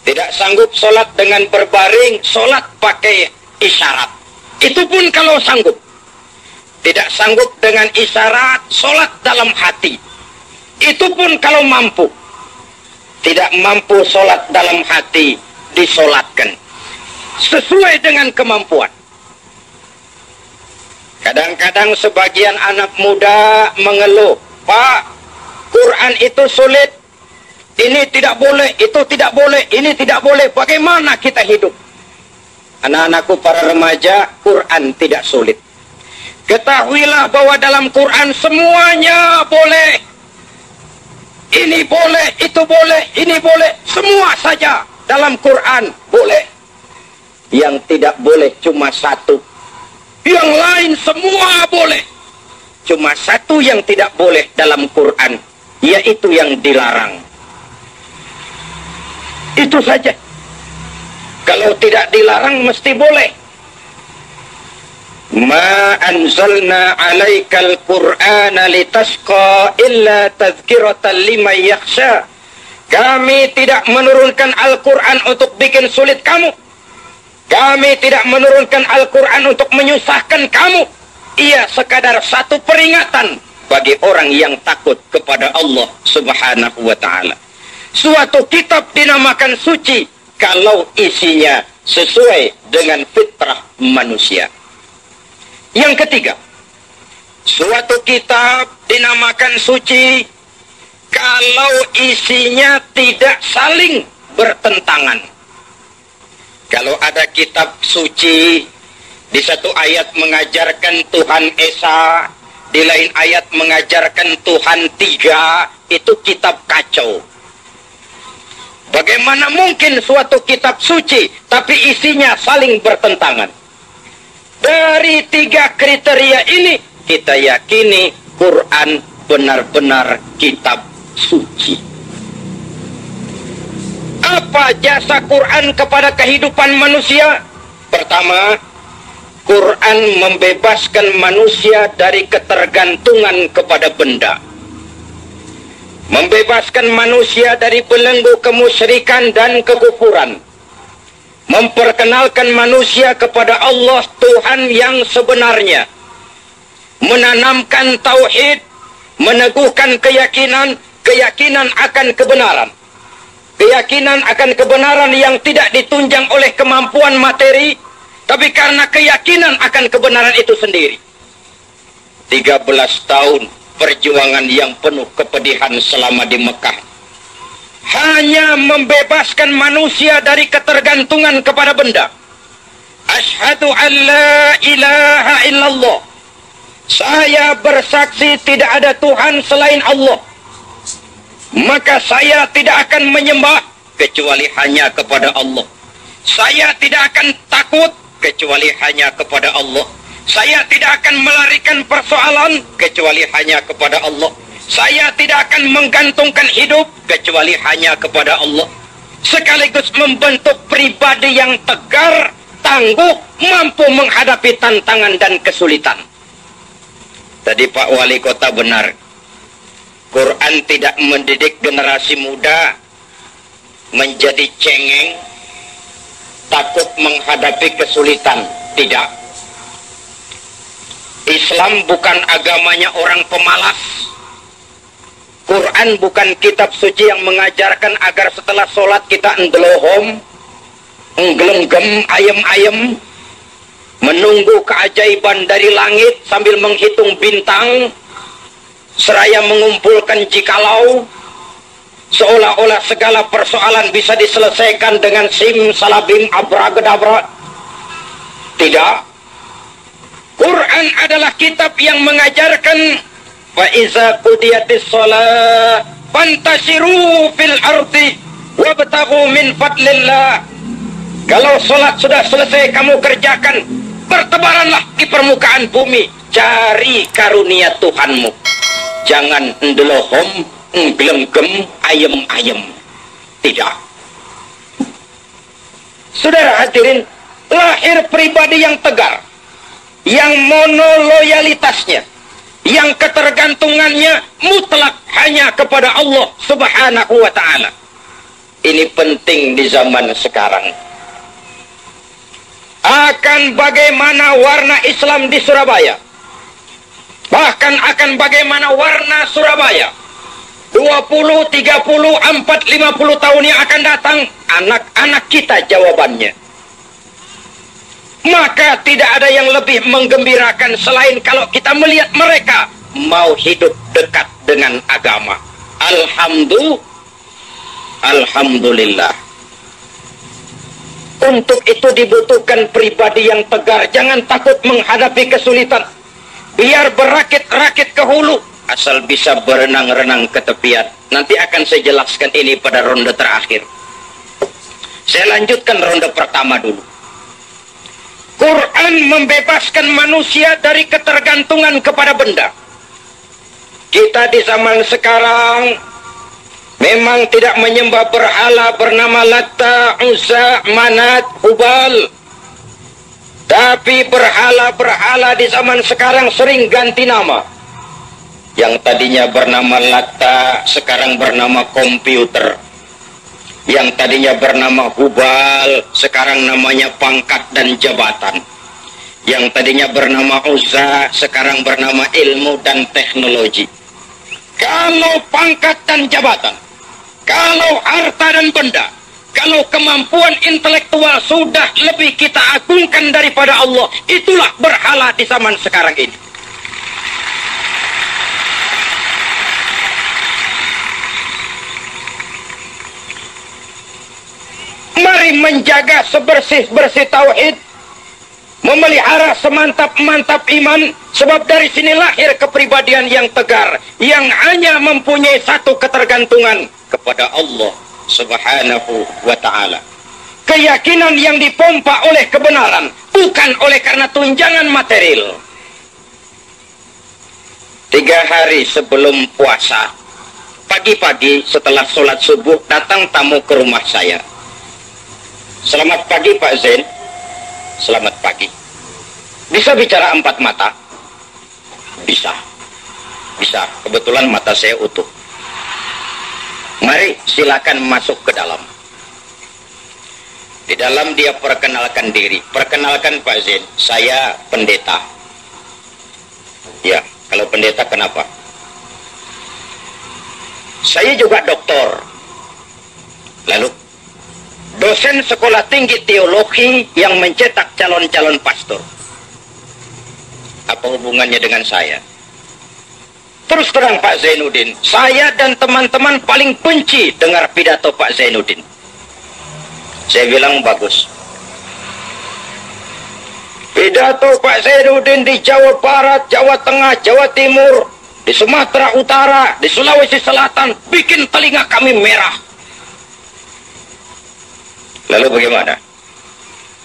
Tidak sanggup sholat dengan berbaring, sholat pakai isyarat. Itu pun kalau sanggup. Tidak sanggup dengan isyarat, sholat dalam hati. Itu pun kalau mampu. Tidak mampu sholat dalam hati, disolatkan. Sesuai dengan kemampuan. Kadang-kadang sebagian anak muda mengeluh, Pak, Quran itu sulit, ini tidak boleh, itu tidak boleh, ini tidak boleh. Bagaimana kita hidup? Anak-anakku para remaja, Quran tidak sulit. Ketahuilah bahwa dalam Quran semuanya boleh. Ini boleh, itu boleh, ini boleh, semua saja dalam Quran boleh. Yang tidak boleh cuma satu. Yang lain semua boleh. Cuma satu yang tidak boleh dalam Quran, yaitu yang dilarang. Itu saja. Kalau tidak dilarang mesti boleh. Ma anzalna 'alaikal Qur'ana litasqa illa tadhkiratan liman yakhsha. Kami tidak menurunkan Al-Quran untuk bikin sulit kamu. Kami tidak menurunkan Al-Quran untuk menyusahkan kamu. Ia sekadar satu peringatan bagi orang yang takut kepada Allah Subhanahu wa ta'ala. suatu kitab dinamakan suci kalau isinya sesuai dengan fitrah manusia. Yang ketiga, suatu kitab dinamakan suci kalau isinya tidak saling bertentangan. Kalau ada kitab suci, di satu ayat mengajarkan Tuhan Esa, di lain ayat mengajarkan Tuhan Tiga, itu kitab kacau. Bagaimana mungkin suatu kitab suci, tapi isinya saling bertentangan? Dari tiga kriteria ini, kita yakini Quran benar-benar kitab suci. Apa jasa Quran kepada kehidupan manusia? Pertama, Quran membebaskan manusia dari ketergantungan kepada benda. Membebaskan manusia dari belenggu kemusyrikan dan kekufuran. Memperkenalkan manusia kepada Allah Tuhan yang sebenarnya. Menanamkan tauhid, meneguhkan keyakinan akan kebenaran. Keyakinan akan kebenaran yang tidak ditunjang oleh kemampuan materi, tapi karena keyakinan akan kebenaran itu sendiri. 13 tahun perjuangan yang penuh kepedihan selama di Mekah hanya membebaskan manusia dari ketergantungan kepada benda. Asyhadu an la ilaha illallah. Saya bersaksi tidak ada Tuhan selain Allah. Maka saya tidak akan menyembah kecuali hanya kepada Allah. Saya tidak akan takut kecuali hanya kepada Allah. Saya tidak akan melarikan persoalan kecuali hanya kepada Allah. Saya tidak akan menggantungkan hidup kecuali hanya kepada Allah. Sekaligus membentuk pribadi yang tegar, tangguh, mampu menghadapi tantangan dan kesulitan. Tadi Pak Wali Kota benar. Quran tidak mendidik generasi muda menjadi cengeng, takut menghadapi kesulitan. Tidak. Islam bukan agamanya orang pemalas. Quran bukan kitab suci yang mengajarkan agar setelah sholat kita endelohom, enggelenggem, ayem-ayem, menunggu keajaiban dari langit sambil menghitung bintang, seraya mengumpulkan jikalau, seolah-olah segala persoalan bisa diselesaikan dengan simsalabim abracadabra. Tidak. Quran adalah kitab yang mengajarkan wa iza qudiyatis shalah fantashiru fil ardi wabtaghu min fadlillah. Kalau salat sudah selesai kamu kerjakan, bertebaranlah di permukaan bumi, cari karunia Tuhanmu. Jangan endelohom, enggelenggem, ayem-ayem. Tidak. Saudara hadirin, lahir pribadi yang tegar, yang monoloyalitasnya, yang ketergantungannya mutlak hanya kepada Allah Subhanahu wa ta'ala. Ini penting di zaman sekarang. Akan bagaimana warna Islam di Surabaya, bahkan akan bagaimana warna Surabaya 20, 30, 40, 50 tahun yang akan datang, anak-anak kita jawabannya. Maka tidak ada yang lebih menggembirakan selain kalau kita melihat mereka mau hidup dekat dengan agama. Alhamdulillah. Untuk itu dibutuhkan pribadi yang tegar. Jangan takut menghadapi kesulitan. Biar berakit-rakit ke hulu, asal bisa berenang-renang ke tepian. Nanti akan saya jelaskan ini pada ronde terakhir. Saya lanjutkan ronde pertama dulu. Quran membebaskan manusia dari ketergantungan kepada benda. Kita di zaman sekarang memang tidak menyembah berhala bernama Latta, Uzza, Manat, Hubal. Tapi berhala-berhala di zaman sekarang sering ganti nama. Yang tadinya bernama Latta, sekarang bernama komputer. Yang tadinya bernama Hubal, sekarang namanya pangkat dan jabatan. Yang tadinya bernama Uzza, sekarang bernama ilmu dan teknologi. Kalau pangkat dan jabatan Kalau harta dan benda, kalau kemampuan intelektual sudah lebih kita agungkan daripada Allah, itulah berhala di zaman sekarang ini. Mari menjaga sebersih-bersih tauhid, memelihara semantap-mantap iman, sebab dari sini lahir kepribadian yang tegar, yang hanya mempunyai satu ketergantungan kepada Allah Subhanahu wa ta'ala. Keyakinan yang dipompa oleh kebenaran, bukan oleh karena tunjangan material. 3 hari sebelum puasa, pagi-pagi setelah sholat subuh, datang tamu ke rumah saya. Selamat pagi Pak Zain. Selamat pagi. Bisa bicara 4 mata? Bisa. Bisa. Kebetulan mata saya utuh. Mari silakan masuk ke dalam. Di dalam dia perkenalkan diri. Perkenalkan Pak Zain, saya pendeta. Ya, kalau pendeta kenapa? Saya juga doktor. Lalu, dosen sekolah tinggi teologi yang mencetak calon-calon pastor. Apa hubungannya dengan saya? Terus terang Pak Zainuddin, saya dan teman-teman paling benci dengar pidato Pak Zainuddin. Saya bilang bagus. Pidato Pak Zainuddin di Jawa Barat, Jawa Tengah, Jawa Timur, di Sumatera Utara, di Sulawesi Selatan, bikin telinga kami merah. Lalu bagaimana?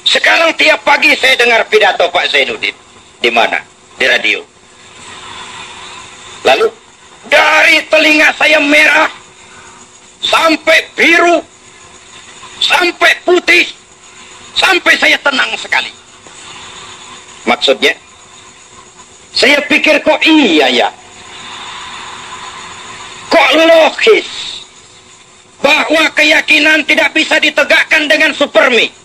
Sekarang tiap pagi saya dengar pidato Pak Zainuddin. Di mana? Di radio. Lalu dari telinga saya merah sampai biru sampai putih sampai saya tenang sekali. Maksudnya, saya pikir kok iya ya, kok logis bahwa keyakinan tidak bisa ditegakkan dengan supermi.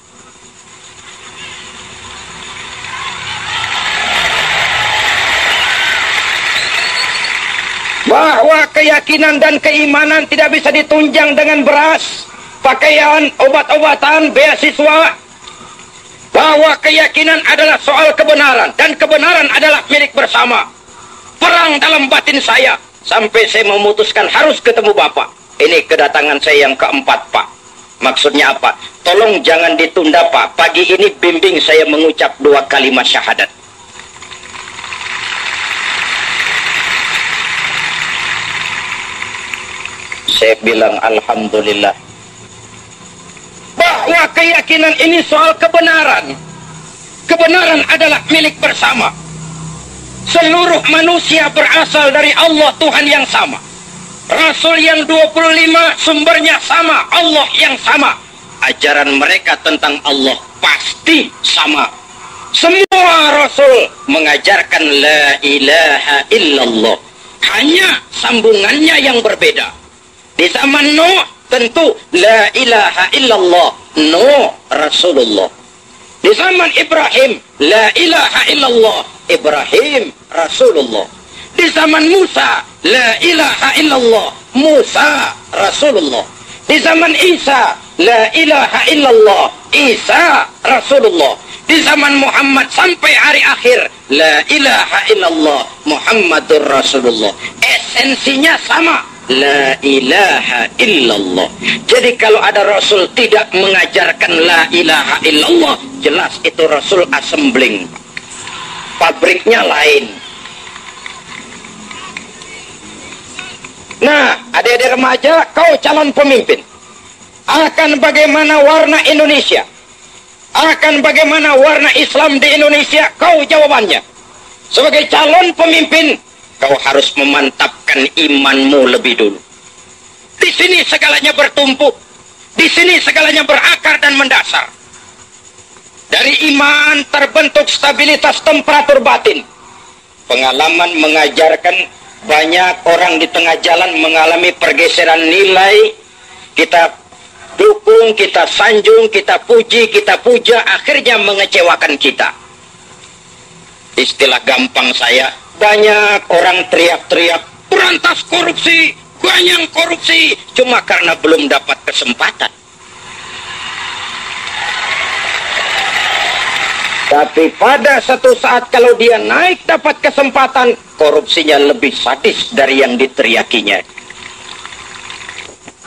Bahwa keyakinan dan keimanan tidak bisa ditunjang dengan beras, pakaian, obat-obatan, beasiswa. Bahwa keyakinan adalah soal kebenaran, dan kebenaran adalah milik bersama. Perang dalam batin saya, sampai saya memutuskan harus ketemu Bapak. Ini kedatangan saya yang keempat, Pak. Maksudnya apa? Tolong jangan ditunda, Pak. Pagi ini bimbing saya mengucap 2 kalimat syahadat. Saya bilang alhamdulillah. Bahwa keyakinan ini soal kebenaran. Kebenaran adalah milik bersama. Seluruh manusia berasal dari Allah Tuhan yang sama. Rasul yang 25 sumbernya sama, Allah yang sama. Ajaran mereka tentang Allah pasti sama. Semua Rasul mengajarkan la ilaha illallah. Hanya sambungannya yang berbeda. Di zaman Nuh tentu la ilaha illallah, Nuh Rasulullah. Di zaman Ibrahim la ilaha illallah, Ibrahim Rasulullah. Di zaman Musa la ilaha illallah, Musa Rasulullah. Di zaman Isa la ilaha illallah, Isa Rasulullah. Di zaman Muhammad sampai hari akhir la ilaha illallah, Muhammadur Rasulullah. Esensinya sama, la ilaha illallah. Jadi kalau ada Rasul tidak mengajarkan la ilaha illallah, jelas itu Rasul assembling, pabriknya lain. Nah, adik-adik remaja, kau calon pemimpin. Akan bagaimana warna Indonesia? Akan bagaimana warna Islam di Indonesia? Kau jawabannya. Sebagai calon pemimpin, kau harus memantapkan imanmu lebih dulu. Di sini segalanya bertumpuk. Di sini segalanya berakar dan mendasar. Dari iman terbentuk stabilitas temperatur batin. Pengalaman mengajarkan banyak orang di tengah jalan mengalami pergeseran nilai. Kita dukung, kita sanjung, kita puji, kita puja, akhirnya mengecewakan kita. Istilah gampang saya, banyak orang teriak-teriak, berantas korupsi, banyak korupsi cuma karena belum dapat kesempatan. Tapi pada satu saat kalau dia naik dapat kesempatan, korupsinya lebih sadis dari yang diteriakinya.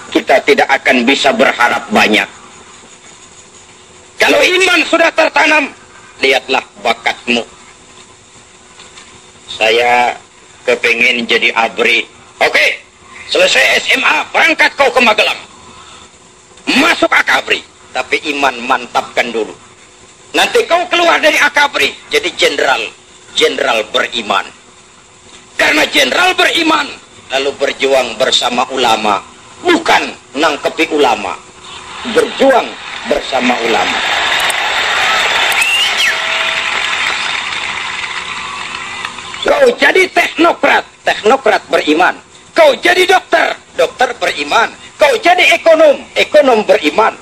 Kita tidak akan bisa berharap banyak. Kalau iman sudah tertanam, lihatlah bakatmu. Saya kepingin jadi ABRI. Oke, selesai SMA, berangkat kau ke Magelang. Masuk AKABRI, tapi iman mantapkan dulu. Nanti kau keluar dari AKABRI, jadi jenderal beriman. Karena jenderal beriman, lalu berjuang bersama ulama. Bukan nangkepi ulama, berjuang bersama ulama. Kau jadi teknokrat beriman. Kau jadi dokter beriman. Kau jadi ekonom beriman.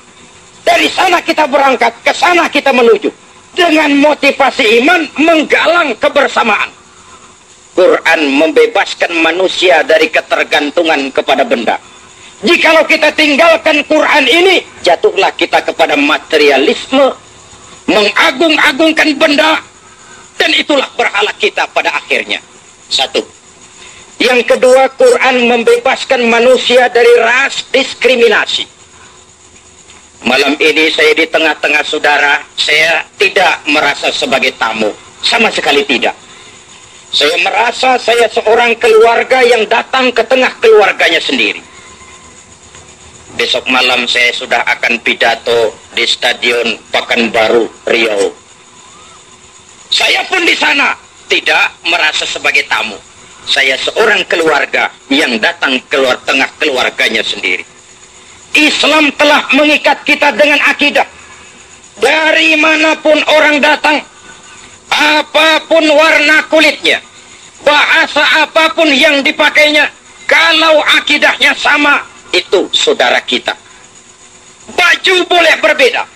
Dari sana kita berangkat, ke sana kita menuju. Dengan motivasi iman, menggalang kebersamaan. Quran membebaskan manusia dari ketergantungan kepada benda. Jikalau kita tinggalkan Quran ini, jatuhlah kita kepada materialisme, mengagung-agungkan benda, dan itulah berhala kita pada akhirnya. Satu. Yang kedua, Quran membebaskan manusia dari ras diskriminasi. Malam ini saya di tengah-tengah saudara, saya tidak merasa sebagai tamu. Sama sekali tidak. Saya merasa saya seorang keluarga yang datang ke tengah keluarganya sendiri. Besok malam saya sudah akan pidato di Stadion Pekanbaru, Riau. Saya pun di sana tidak merasa sebagai tamu. Saya seorang keluarga yang datang keluar tengah keluarganya sendiri. Islam telah mengikat kita dengan akidah. Dari manapun orang datang, apapun warna kulitnya, bahasa apapun yang dipakainya, kalau akidahnya sama, itu saudara kita. Baju boleh berbeda,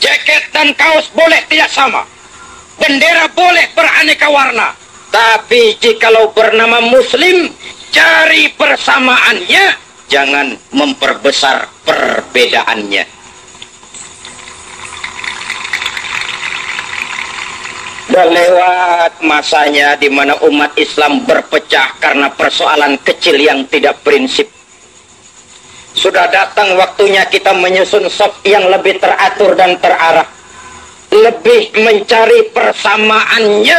jaket dan kaos boleh tidak sama, bendera boleh beraneka warna, tapi jikalau bernama Muslim, cari persamaannya, jangan memperbesar perbedaannya. Sudah lewat masanya di mana umat Islam berpecah karena persoalan kecil yang tidak prinsip. Sudah datang waktunya kita menyusun saf yang lebih teratur dan terarah. Lebih mencari persamaannya,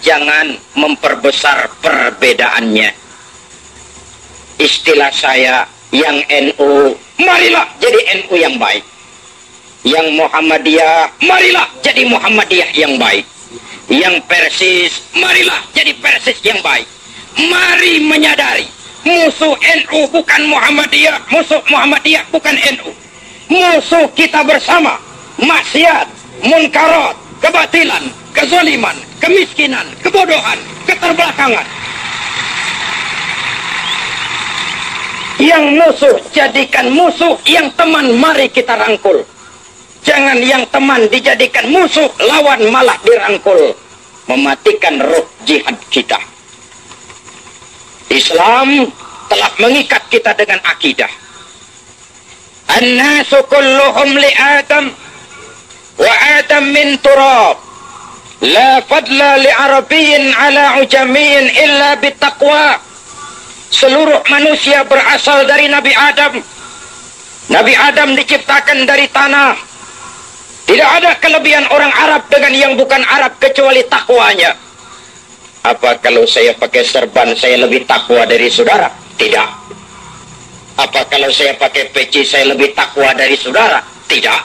jangan memperbesar perbedaannya. Istilah saya, yang NU, marilah jadi NU yang baik. Yang Muhammadiyah, marilah jadi Muhammadiyah yang baik. Yang Persis, marilah jadi Persis yang baik. Mari menyadari, musuh NU bukan Muhammadiyah, musuh Muhammadiyah bukan NU. Musuh kita bersama, maksiat, munkarat, kebatilan, kezaliman, kemiskinan, kebodohan, keterbelakangan. Yang musuh jadikan musuh, yang teman mari kita rangkul. Jangan yang teman dijadikan musuh, lawan malah dirangkul. Mematikan roh jihad kita. Islam telah mengikat kita dengan akidah. An-nasu kulluhum li Adam wa Adam min turab. La fadla li Arabiyyin ala ujamiyyin illa bitaqwa. Seluruh manusia berasal dari Nabi Adam. Nabi Adam diciptakan dari tanah. Tidak ada kelebihan orang Arab dengan yang bukan Arab kecuali takwanya. Apa kalau saya pakai serban saya lebih takwa dari saudara? Tidak. Apa kalau saya pakai peci saya lebih takwa dari saudara? Tidak.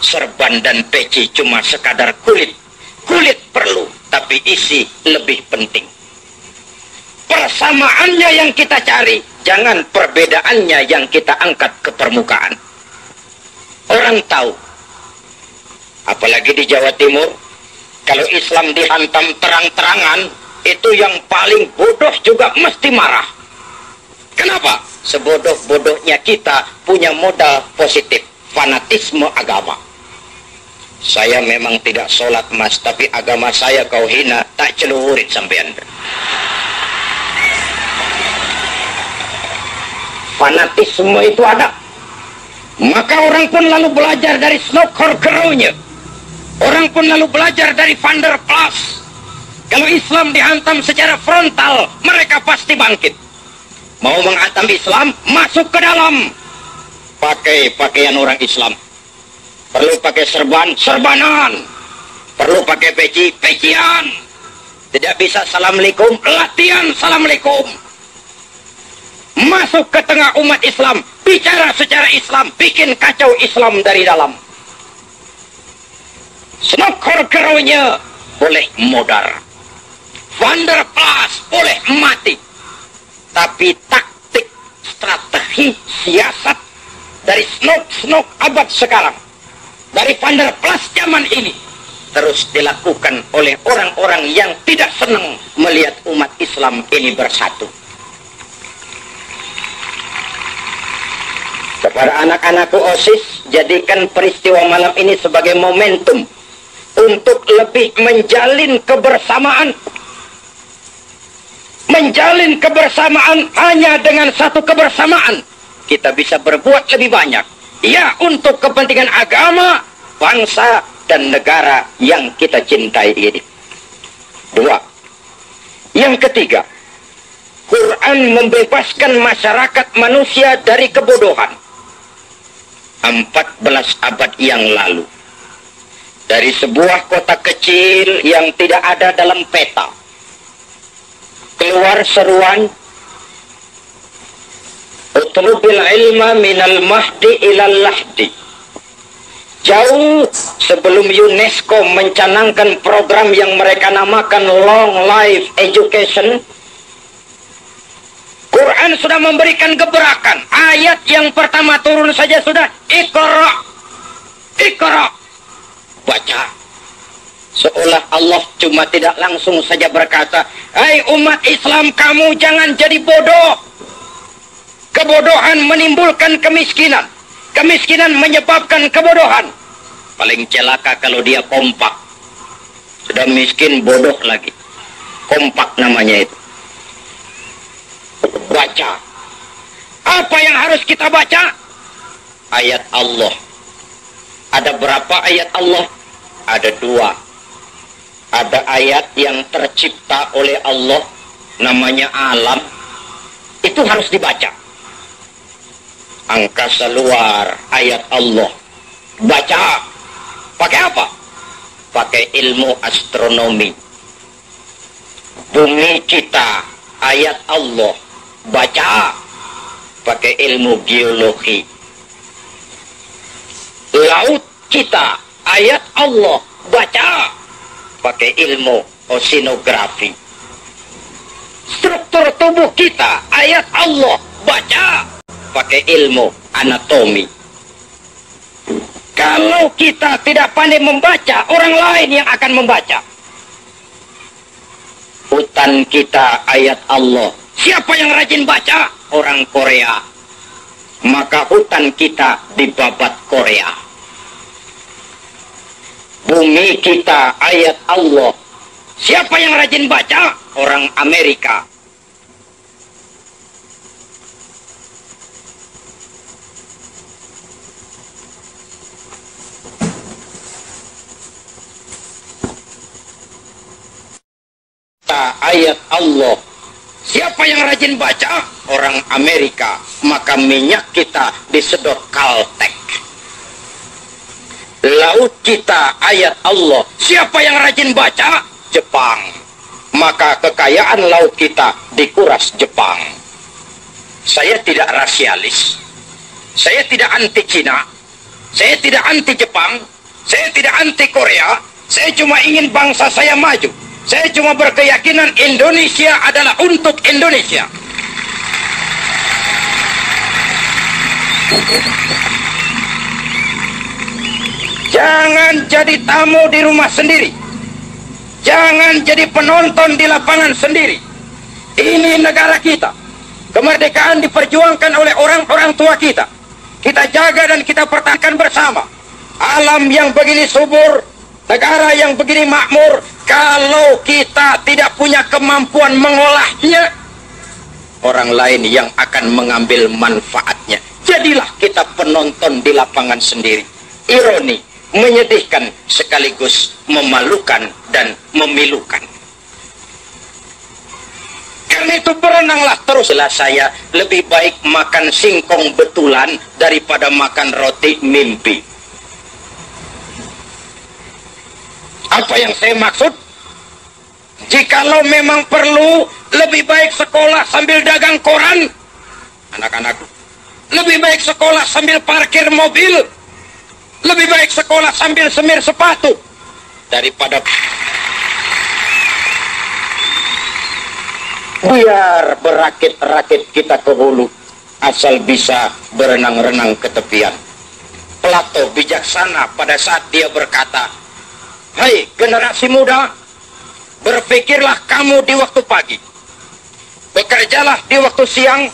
Serban dan peci cuma sekadar kulit. Kulit perlu, tapi isi lebih penting. Persamaannya yang kita cari, jangan perbedaannya yang kita angkat ke permukaan. Orang tahu, apalagi di Jawa Timur, kalau Islam dihantam terang-terangan, itu yang paling bodoh juga mesti marah. Kenapa? Sebodoh-bodohnya kita punya modal positif, fanatisme agama. Saya memang tidak sholat mas, tapi agama saya kau hina, tak celurit sampean. fanatisme itu ada. Maka orang pun lalu belajar dari Snokhorgeraunya. Orang pun lalu belajar dari Van der Plas. Kalau Islam dihantam secara frontal, mereka pasti bangkit. Mau menghantam Islam, masuk ke dalam. Pakai pakaian orang Islam. Perlu pakai serban, serbanan. Perlu pakai peci, pecian. Tidak bisa assalamualaikum, latihan assalamualaikum. Masuk ke tengah umat Islam, bicara secara Islam, bikin kacau Islam dari dalam. Snokhorgeraunya boleh modar. Van der Plas boleh mati. Tapi taktik, strategi, siasat dari Snok abad sekarang, dari Van der Plas zaman ini, terus dilakukan oleh orang-orang yang tidak senang melihat umat Islam ini bersatu. Kepada anak-anakku OSIS, jadikan peristiwa malam ini sebagai momentum untuk lebih menjalin kebersamaan. Menjalin kebersamaan hanya dengan satu kebersamaan. Kita bisa berbuat lebih banyak. Ya, untuk kepentingan agama, bangsa, dan negara yang kita cintai ini. 2. Yang ketiga, Quran membebaskan masyarakat manusia dari kebodohan. 14 abad yang lalu, dari sebuah kota kecil yang tidak ada dalam peta, keluar seruan, utlubil ilma minal mahdi ilal lahdi. Jauh sebelum UNESCO mencanangkan program yang mereka namakan Long Life Education, Quran sudah memberikan gebrakan. Ayat yang pertama turun saja sudah Iqra, Iqra, baca. Seolah Allah cuma tidak langsung saja berkata, hai umat Islam, kamu jangan jadi bodoh. Kebodohan menimbulkan kemiskinan. Kemiskinan menyebabkan kebodohan. Paling celaka kalau dia kompak. Sudah miskin, bodoh lagi. Kompak namanya itu. Baca. Apa yang harus kita baca? Ayat Allah. Ada berapa ayat Allah? Ada 2. Ada ayat yang tercipta oleh Allah, namanya alam. Itu harus dibaca. Angkasa luar, ayat Allah. Baca. Pakai apa? Pakai ilmu astronomi. Bumi kita, ayat Allah. Baca. Pakai ilmu geologi. Laut kita, ayat Allah. Baca. Pakai ilmu oceanografi. Struktur tubuh kita, ayat Allah. Baca. Pakai ilmu anatomi. Kalau kita tidak pandai membaca, orang lain yang akan membaca. Hutan kita, ayat Allah. Siapa yang rajin baca? Orang Korea. Maka hutan kita dibabat Korea. Bumi kita, ayat Allah. Siapa yang rajin baca? Orang Amerika. Ayat Allah. Siapa yang rajin baca? Orang Amerika. Maka minyak kita disedot Caltech. Laut kita, ayat Allah. Siapa yang rajin baca? Jepang. Maka kekayaan laut kita dikuras Jepang. Saya tidak rasialis. Saya tidak anti Cina. Saya tidak anti Jepang. Saya tidak anti Korea. Saya cuma ingin bangsa saya maju. Saya cuma berkeyakinan Indonesia adalah untuk Indonesia. Jangan jadi tamu di rumah sendiri. Jangan jadi penonton di lapangan sendiri. Ini negara kita. Kemerdekaan diperjuangkan oleh orang-orang tua kita. Kita jaga dan kita pertahankan bersama. Alam yang begini subur, negara yang begini makmur, kalau kita tidak punya kemampuan mengolahnya, orang lain yang akan mengambil manfaatnya. Jadilah kita penonton di lapangan sendiri. Ironi, menyedihkan sekaligus memalukan dan memilukan. Karena itu berenanglah teruslah saya. Lebih baik makan singkong betulan daripada makan roti mimpi. Apa yang saya maksud? Jikalau memang perlu, lebih baik sekolah sambil dagang koran, anak-anakku. Lebih baik sekolah sambil parkir mobil. Lebih baik sekolah sambil semir sepatu daripada biar berakit-rakit kita ke hulu, asal bisa berenang-renang ke tepian. Plato bijaksana pada saat dia berkata, "Hai generasi muda, berpikirlah kamu di waktu pagi, bekerjalah di waktu siang,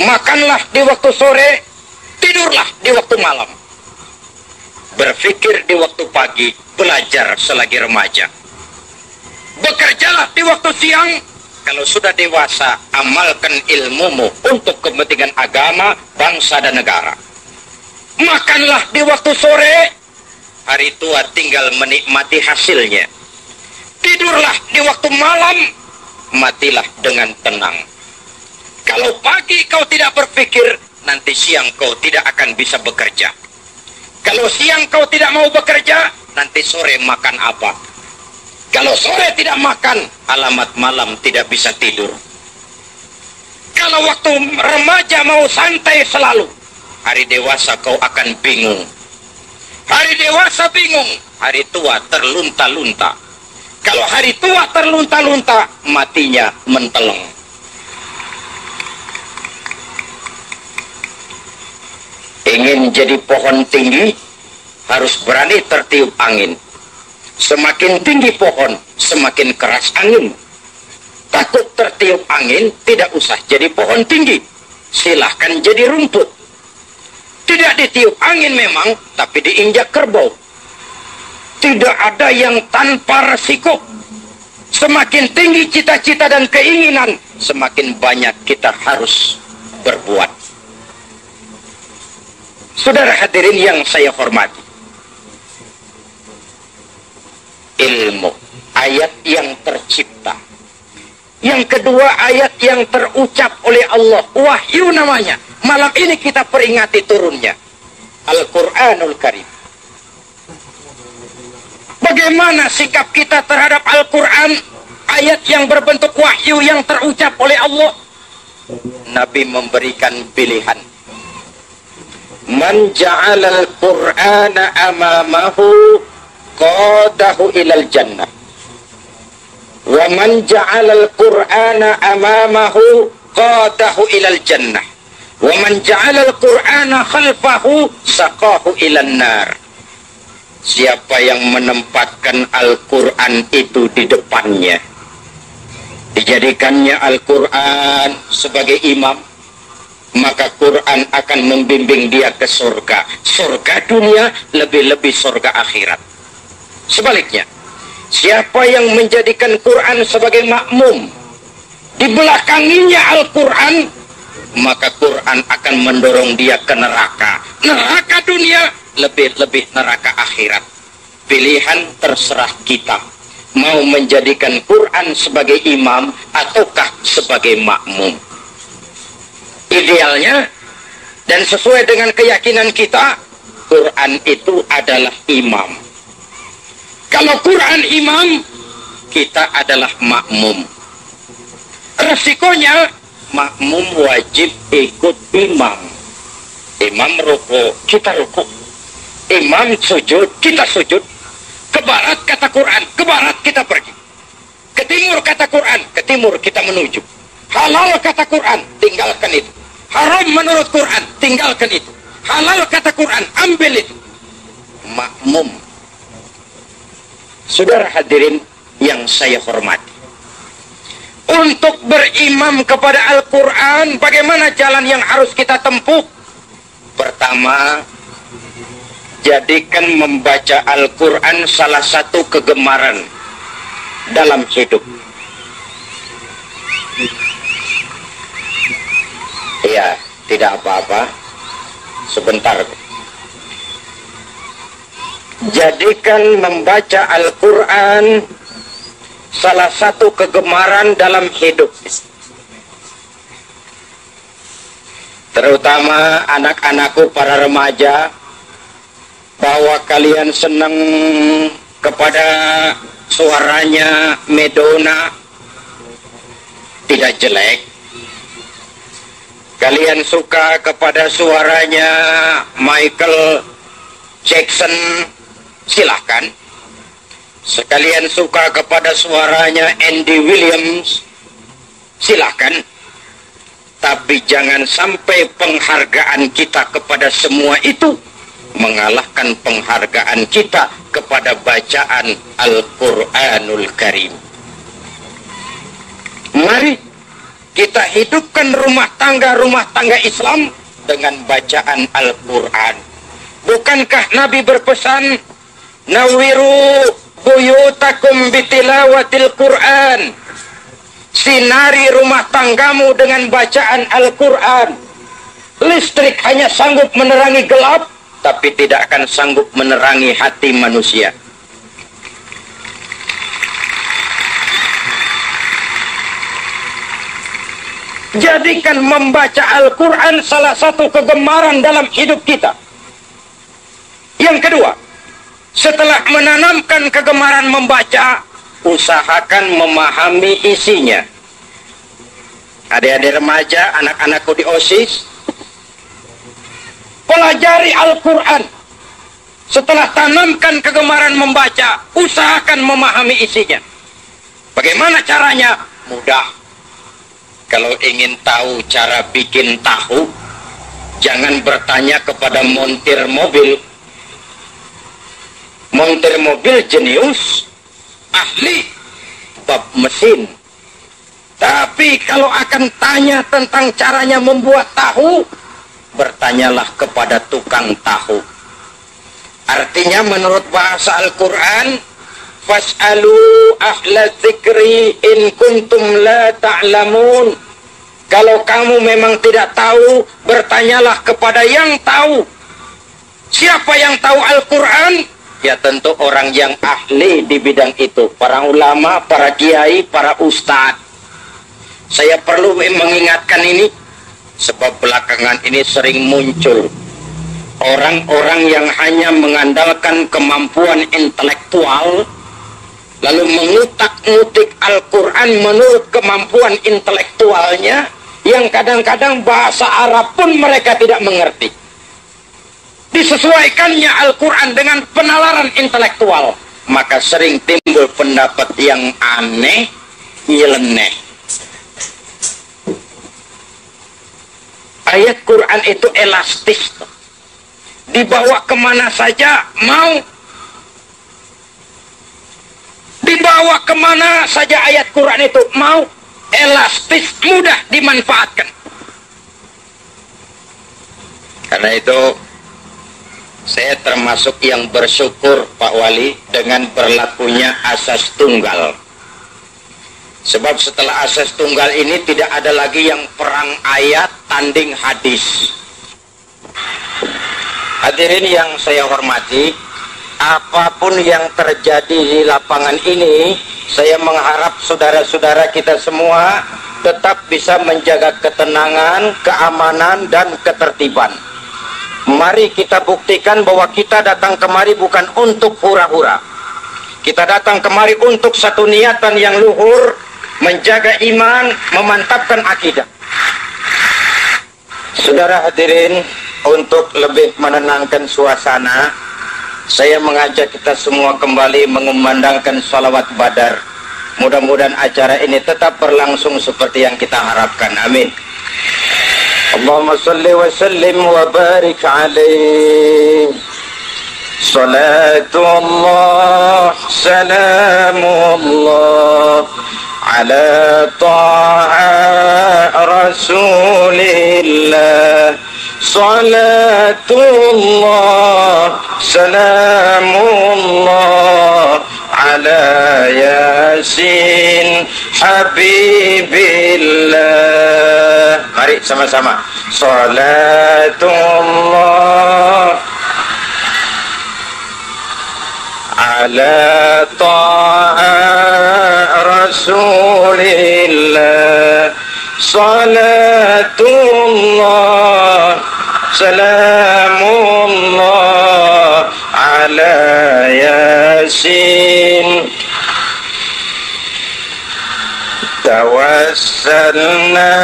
makanlah di waktu sore, tidurlah di waktu malam. Berpikir di waktu pagi, belajar selagi remaja. Bekerjalah di waktu siang, kalau sudah dewasa, amalkan ilmumu untuk kepentingan agama, bangsa, dan negara. Makanlah di waktu sore, hari tua tinggal menikmati hasilnya. Tidurlah di waktu malam, matilah dengan tenang. Kalau pagi kau tidak berpikir, nanti siang kau tidak akan bisa bekerja. Kalau siang kau tidak mau bekerja, nanti sore makan apa? Kalau sore tidak makan, alamat malam tidak bisa tidur. Kalau waktu remaja mau santai selalu, hari dewasa kau akan bingung. Hari dewasa bingung, hari tua terlunta-lunta. Kalau hari tua terlunta-lunta, matinya menteleng. Ingin jadi pohon tinggi, harus berani tertiup angin. Semakin tinggi pohon, semakin keras angin. Takut tertiup angin, tidak usah jadi pohon tinggi. Silahkan jadi rumput. Tidak ditiup angin memang, tapi diinjak kerbau. Tidak ada yang tanpa resiko. Semakin tinggi cita-cita dan keinginan, semakin banyak kita harus berbuat. Saudara hadirin yang saya hormati, ilmu, ayat yang tercipta. Yang kedua, ayat yang terucap oleh Allah, wahyu namanya. Malam ini kita peringati turunnya Al-Quranul Karim. Bagaimana sikap kita terhadap Al-Quran, ayat yang berbentuk wahyu yang terucap oleh Allah? Nabi memberikan pilihan. Man ja'ala al-Qur'ana amamahu qadahu ilal jannah. Wa man ja'ala al-Qur'ana amamahu qadahu ilal jannah. Wa man ja'ala al-Qur'ana khalfahu saqahu ilan nar. Siapa yang menempatkan Al-Quran itu di depannya, dijadikannya Al-Quran sebagai imam, maka Quran akan membimbing dia ke surga. Surga dunia, lebih-lebih surga akhirat. Sebaliknya, siapa yang menjadikan Quran sebagai makmum, dibelakanginya Al-Quran, maka Quran akan mendorong dia ke neraka. Neraka dunia, lebih-lebih neraka akhirat. Pilihan terserah kita. Mau menjadikan Quran sebagai imam ataukah sebagai makmum. Idealnya dan sesuai dengan keyakinan kita, Quran itu adalah imam. Kalau Quran imam, kita adalah makmum. Resikonya, makmum wajib ikut imam. Imam ruku, kita ruku. Imam sujud, kita sujud. Ke barat kata Quran, ke barat kita pergi. Ke timur kata Quran, ke timur kita menuju. Halal kata Quran, tinggalkan itu. Haram menurut Quran, tinggalkan itu. Halal kata Quran, ambil itu. Makmum. Saudara hadirin yang saya hormati, untuk berimam kepada Al-Quran, bagaimana jalan yang harus kita tempuh? Pertama, jadikan membaca Al-Quran salah satu kegemaran dalam hidup. Iya, tidak apa-apa. Sebentar. Jadikan membaca Al-Quran salah satu kegemaran dalam hidup. Terutama anak-anakku para remaja, bahwa kalian senang kepada suaranya Madonna, tidak jelek. Kalian suka kepada suaranya Michael Jackson, silahkan. Sekalian suka kepada suaranya Andy Williams, silahkan. Tapi jangan sampai penghargaan kita kepada semua itu mengalahkan penghargaan kita kepada bacaan Al-Quranul Karim. Mari kita hidupkan rumah tangga Islam dengan bacaan Al-Quran. Bukankah Nabi berpesan, nawiru buyutakum bitilawatil Quran, sinari rumah tanggamu dengan bacaan Al-Quran. Listrik hanya sanggup menerangi gelap, tapi tidak akan sanggup menerangi hati manusia. Jadikan membaca Al-Quran salah satu kegemaran dalam hidup kita. Yang kedua, setelah menanamkan kegemaran membaca, usahakan memahami isinya. Adik-adik remaja, anak-anakku di OSIS, pelajari Al-Quran. Setelah tanamkan kegemaran membaca, usahakan memahami isinya. Bagaimana caranya? Mudah. Kalau ingin tahu cara bikin tahu, jangan bertanya kepada montir mobil. Montir mobil jenius, ahli bab mesin. Tapi kalau akan tanya tentang caranya membuat tahu, bertanyalah kepada tukang tahu. Artinya menurut bahasa Al-Quran, fas'alu ahla dzikri in kuntum la ta'lamun. Kalau kamu memang tidak tahu, bertanyalah kepada yang tahu. Siapa yang tahu Al-Quran? Ya tentu orang yang ahli di bidang itu. Para ulama, para kiai, para ustadz. Saya perlu mengingatkan ini, sebab belakangan ini sering muncul orang-orang yang hanya mengandalkan kemampuan intelektual, lalu mengutak-ngutik Al-Quran menurut kemampuan intelektualnya, yang kadang-kadang bahasa Arab pun mereka tidak mengerti. Disesuaikannya Al-Quran dengan penalaran intelektual, maka sering timbul pendapat yang aneh, nyeleneh. Ayat Quran itu elastis, dibawa kemana saja mau. Dibawa kemana saja ayat Quran itu mau, elastis, mudah dimanfaatkan. Karena itu saya termasuk yang bersyukur Pak Wali dengan berlakunya asas tunggal. Sebab setelah asas tunggal ini tidak ada lagi yang perang ayat tanding hadis. Hadirin yang saya hormati, apapun yang terjadi di lapangan ini, saya mengharap saudara-saudara kita semua tetap bisa menjaga ketenangan, keamanan, dan ketertiban. Mari kita buktikan bahwa kita datang kemari bukan untuk hura-hura. Kita datang kemari untuk satu niatan yang luhur, menjaga iman, memantapkan akidah. Saudara hadirin, untuk lebih menenangkan suasana, saya mengajak kita semua kembali mengumandangkan salawat badar. Mudah-mudahan acara ini tetap berlangsung seperti yang kita harapkan. Amin. Allahumma salli wa sallim wa barik alaih. Salatullah, salamullah ala ta'a rasulillah. Salatullah, salamullah ala yasin habibillah. Mari sama-sama. Salatullah ala ta'a Rasulillah. Salatullah salamullah ala Yasin. Tawassalna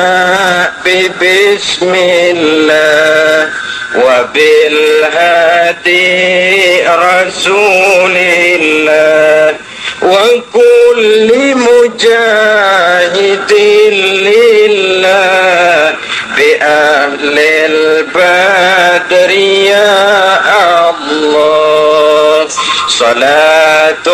bismillah wa bil hadi Rasulillah wa kulli mujahidin lillah bi ahlil badri ya Allah. Salatullah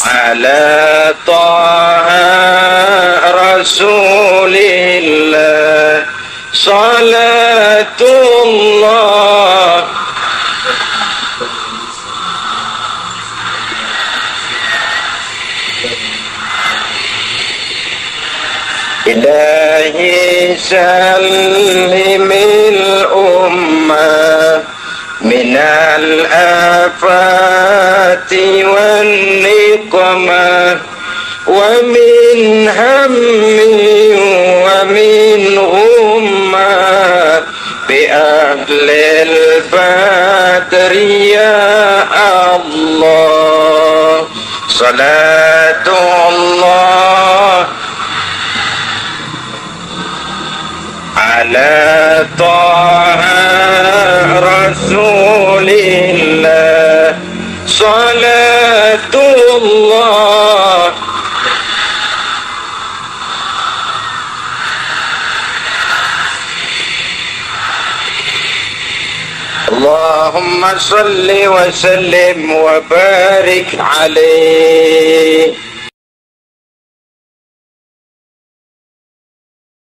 ala ta'a Rasulillah. Salatullah ilahi sallimil ummah minal afati wan niqmah wa min hammi wa min ghummah bi ahlil badri ya Allah. Salatullah ala ta'a Rasulillah. Salatullah Allahumma salli wa sallim wa barik alaihi.